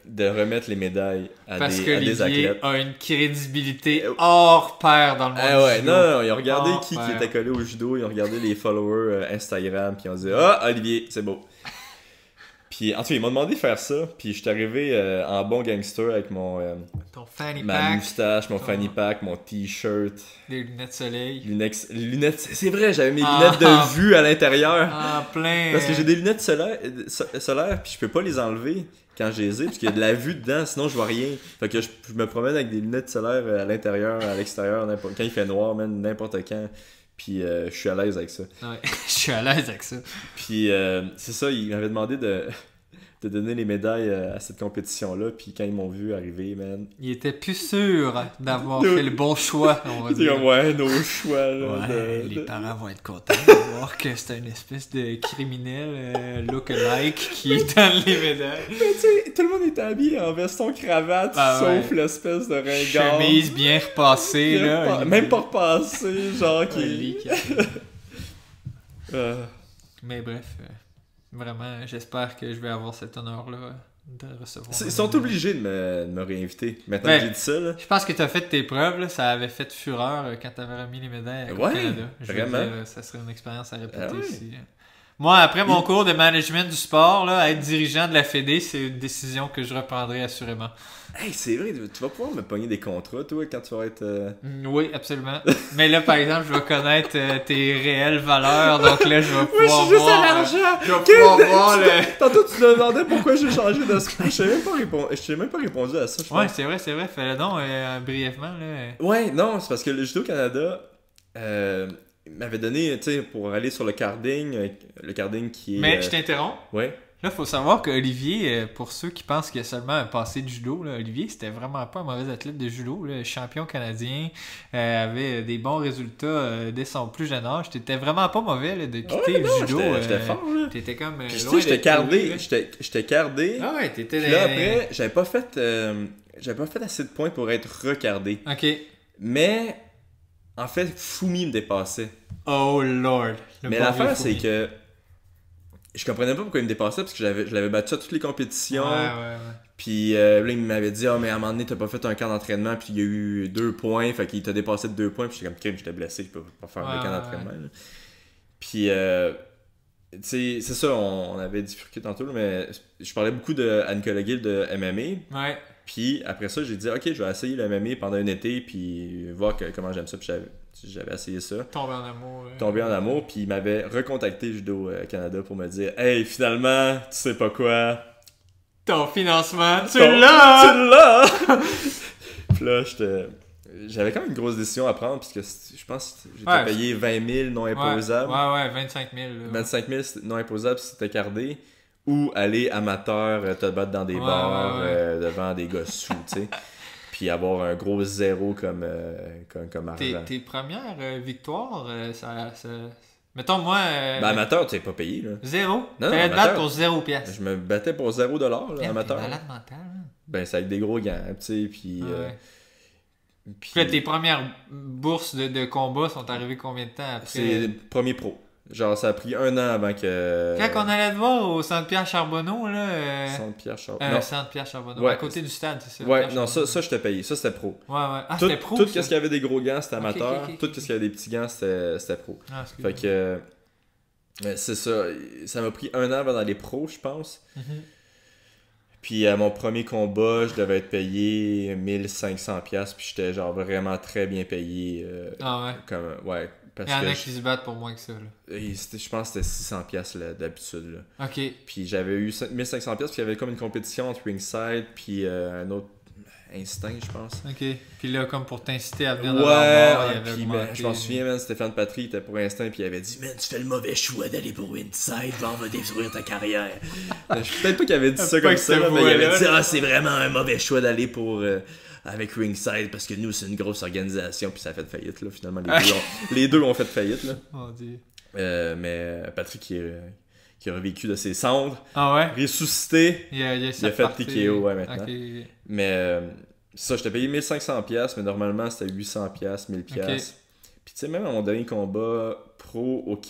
de remettre les médailles à Parce que des Olivier athlètes. a une crédibilité hors pair dans le monde Ah ouais, du judo. non, ils ont regardé Hors qui pair. était collé au judo, ils ont regardé les followers Instagram, puis ils ont dit « Ah, Olivier, c'est beau! » Puis en tout cas, ils m'ont demandé de faire ça, puis je suis arrivé en bon gangster avec Ton fanny ma pack, moustache, mon fanny pack, mon t-shirt, des lunettes soleil. lunettes, c'est vrai, j'avais mes Ah. lunettes de vue à l'intérieur. En plein... Parce que j'ai des lunettes solaires puis je peux pas les enlever quand je les ai, parce qu'il y a de la vue dedans, sinon je vois rien. Fait que je me promène avec des lunettes solaires à l'intérieur, à l'extérieur, quand il fait noir, même n'importe quand. Puis je suis à l'aise avec ça. Ouais, je suis à l'aise avec ça. Puis c'est ça, il m'avait demandé de donner les médailles à cette compétition-là. Puis quand ils m'ont vu arriver, man. Il était plus sûr d'avoir fait le bon choix, on va C'est dire. comme, ouais, nos choix. Là, Ouais, les parents vont être contents de voir que c'est une espèce de criminel look-alike qui donne les médailles. Mais tu sais, tout le monde était habillé en veston cravate, Ah ouais. sauf l'espèce de ringard. Chemise bien repassée, là. Même pas repassé, genre qui... Oli qui- Euh, Mais bref, vraiment, j'espère que je vais avoir cet honneur-là de recevoir. Ils sont obligés de me réinviter. Maintenant Ouais. que j'ai dit ça, là. Je pense que tu as fait tes preuves, là. Ça avait fait fureur quand tu avais remis les médailles à Coupe Ouais, Canada. Je veux vraiment. dire, ça serait une expérience à répéter Ah ouais. aussi. Moi, après mon cours de management du sport, là, être dirigeant de la Fédé, c'est une décision que je reprendrai assurément. Hey, c'est vrai, tu vas pouvoir me pogner des contrats, toi, quand tu vas être... Oui, absolument. Mais là, par exemple, je vais connaître tes réelles valeurs, donc là, je vais Moi, je pouvoir suis juste voir... à l'argent! je vais pouvoir voir le... Tantôt, tu me demandais pourquoi j'ai changé de sport. Je t'ai même pas répondu à ça, je pense. Ouais, c'est vrai. Fais-le donc brièvement, là. Ouais, non, c'est parce que le Judo-Canada m'avait donné, tu sais, pour aller sur le carding qui est... Mais je t'interromps. Ouais. Là, faut savoir qu'Olivier, pour ceux qui pensent qu'il a seulement un passé de judo, là, Olivier, c'était vraiment pas un mauvais athlète de judo. Là, champion canadien, avait des bons résultats dès son plus jeune âge. T'étais vraiment pas mauvais là, de quitter Ouais, le non, judo. j'étais fort, là. T'étais comme Puis, tu loin sais, j'étais d'être cardé. pourri, là. J'étais cardé. Ah ouais, t'étais... Puis là, après, j'avais pas fait assez de points pour être recardé. Ok. Mais, en fait, Fumi me dépassait. Oh lord. Le Mais bon l'affaire, vieux c'est Fumi. que je comprenais pas pourquoi il me dépassait, parce que je l'avais battu à toutes les compétitions. Ouais. Puis là, il m'avait dit, mais à un moment donné, t'as pas fait un camp d'entraînement, puis il y a eu 2 points, fait qu'il t'a dépassé de 2 points, puis j'étais comme, crime, j'étais blessé, je peux pas faire Ouais, le camp ouais, d'entraînement. Là. Puis, tu sais, c'est ça, on avait discuté tantôt, là, mais je parlais beaucoup à Nicolas Gill de MMA. Ouais. Puis après ça, j'ai dit, ok, je vais essayer le MMA pendant un été, puis voir comment j'aime ça. Puis j'avais essayé ça. Tombé en amour. Tombé en amour, puis il m'avait recontacté Judo Canada pour me dire, hey, finalement, tu sais pas quoi. Ton financement, tu Tu l'as! l'as! Puis là, j'avais quand même une grosse décision à prendre, puisque je pense que j'étais Ouais. payé 20 000 non imposables. Ouais, 25 000. Là. 25 000 non imposables si c'était cardé. Ou aller amateur, te battre dans des Ouais, bars ouais. devant des gars sous, tu sais. Puis avoir un gros zéro comme argent. Tes premières victoires, ça... Mettons, moi... Ben, amateur, tu n'es pas payé, là. Zéro? Non, T'allais te amateur. battre pour 0 piastres. Je me battais pour 0$, là, T'es amateur. malade mental, hein? Ben, c'est avec des gros gants, tu sais, puis... Ouais. puis Puis là, tes premières bourses de combat sont arrivées combien de temps après? c'est le premier pro. Genre, ça a pris 1 an avant que... Quand on allait te voir au Centre Pierre Charbonneau, là... Centre-Pierre Charbonneau. Non. Centre Pierre Charbonneau, Ouais. à côté du stade, c'est ça? Ouais, Pierre non, Charbonneau. ça je t'ai payé. Ça, c'était pro. Ouais. Ah, Tout c'était pro, ce ça? qu'il y avait des gros gants, c'était Ok, amateur. ok. Tout ce qu'il y avait des petits gants, c'était pro. Ah, excuse-moi. Fait que... c'est ça. Ça m'a pris 1 an avant d'aller pro, je pense. Mhm. Puis à mon premier combat, je devais être payé 1500$, puis j'étais genre vraiment très bien payé. Ah ouais. Ouais, parce Il y en que a qui se battent pour moins que ça, là. je pense que c'était 600$ là, d'habitude. Là. Ok. Puis j'avais eu 1500$, puis il y avait comme une compétition entre Ringside, puis Instinct, je pense. Ok. Puis là, comme pour t'inciter à venir de leur Ouais, bord, il avait puis augmenté. je m'en souviens, man, Stéphane Patry était pour Instinct, puis il avait dit, man, tu fais le mauvais choix d'aller pour Inside, on va détruire ta carrière. Peut-être pas qu'il avait dit ça Pas comme que ça, cette là, mais il avait voix-là, dit, là. c'est vraiment un mauvais choix d'aller pour. Avec Ringside, parce que nous, c'est une grosse organisation, puis ça a fait faillite, là, finalement. Les deux ont fait faillite, là. Mon Dieu. Mais Patrick qui a revécu de ses cendres, Ah ouais? ressuscité, Il a fait TKO, ouais, maintenant. Ok. Mais ça, je t'ai payé 1500$, mais normalement, c'était 800$, 1000$. Ok. Puis tu sais, même à mon dernier combat pro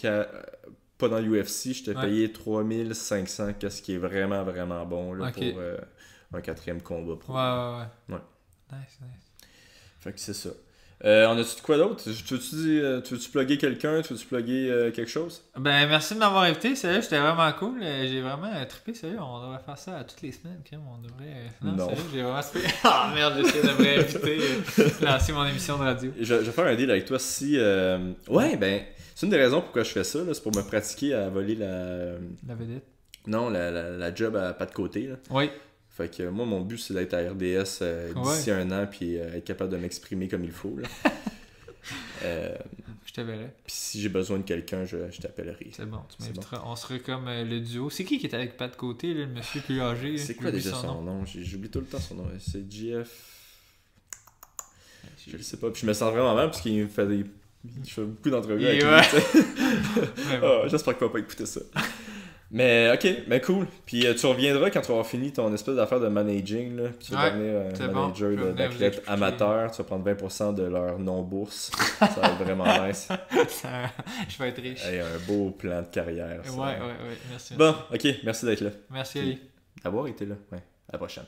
pas dans l'UFC, je t'ai Ouais. payé 3500$, ce qui est vraiment, vraiment bon là, Ok. pour un 4e combat pro. Ouais. Ouais. Nice. Fait que c'est ça. On a-tu de quoi d'autre? Tu veux-tu plugger quelqu'un? Tu veux-tu plugger quelque chose? Ben, merci de m'avoir invité. Sérieux, c'était vraiment cool. J'ai vraiment trippé. Sérieux, on devrait faire ça toutes les semaines. Crème. On devrait. Non. Sérieux, j'ai vraiment trippé. Ah merde, j'essaie de me réinviter. Lancer mon émission de radio. Je vais faire un deal avec toi si. Ouais, ben, c'est une des raisons pourquoi je fais ça. Là, c'est pour me pratiquer à voler La vedette. Non, la job à pas de côté. Là. Oui. Fait que moi, mon but, c'est d'être à RDS d'ici un an puis être capable de m'exprimer comme il faut. Là. Je te verrai. Puis si j'ai besoin de quelqu'un, je t'appellerai. C'est bon, tu C'est m'inviteras. On serait comme le duo. C'est qui est avec Pat Côté, là, le monsieur plus âgé? C'est quoi J'oublie déjà son nom? J'oublie tout le temps son nom. C'est JF. Je le sais pas. Puis je me sens vraiment mal parce qu'il me fait des. Je fais beaucoup d'entrevues avec lui. Ouais. tu sais. Ouais, bon. J'espère qu'il va pas écouter ça. Mais ok, mais cool. Puis tu reviendras quand tu auras fini ton espèce d'affaire de managing. Là, puis tu vas Ouais, devenir c'est un bon. manager Je vais venir vous d'athlètes expliquer. amateurs. Tu vas prendre 20% de leur non-bourse. Ça va être vraiment nice. Je vais être riche. Et un beau plan de carrière. ça. Ouais. Merci. Bon, ok, merci d'être là. Merci, Ali. D'avoir été là. Ouais, à la prochaine.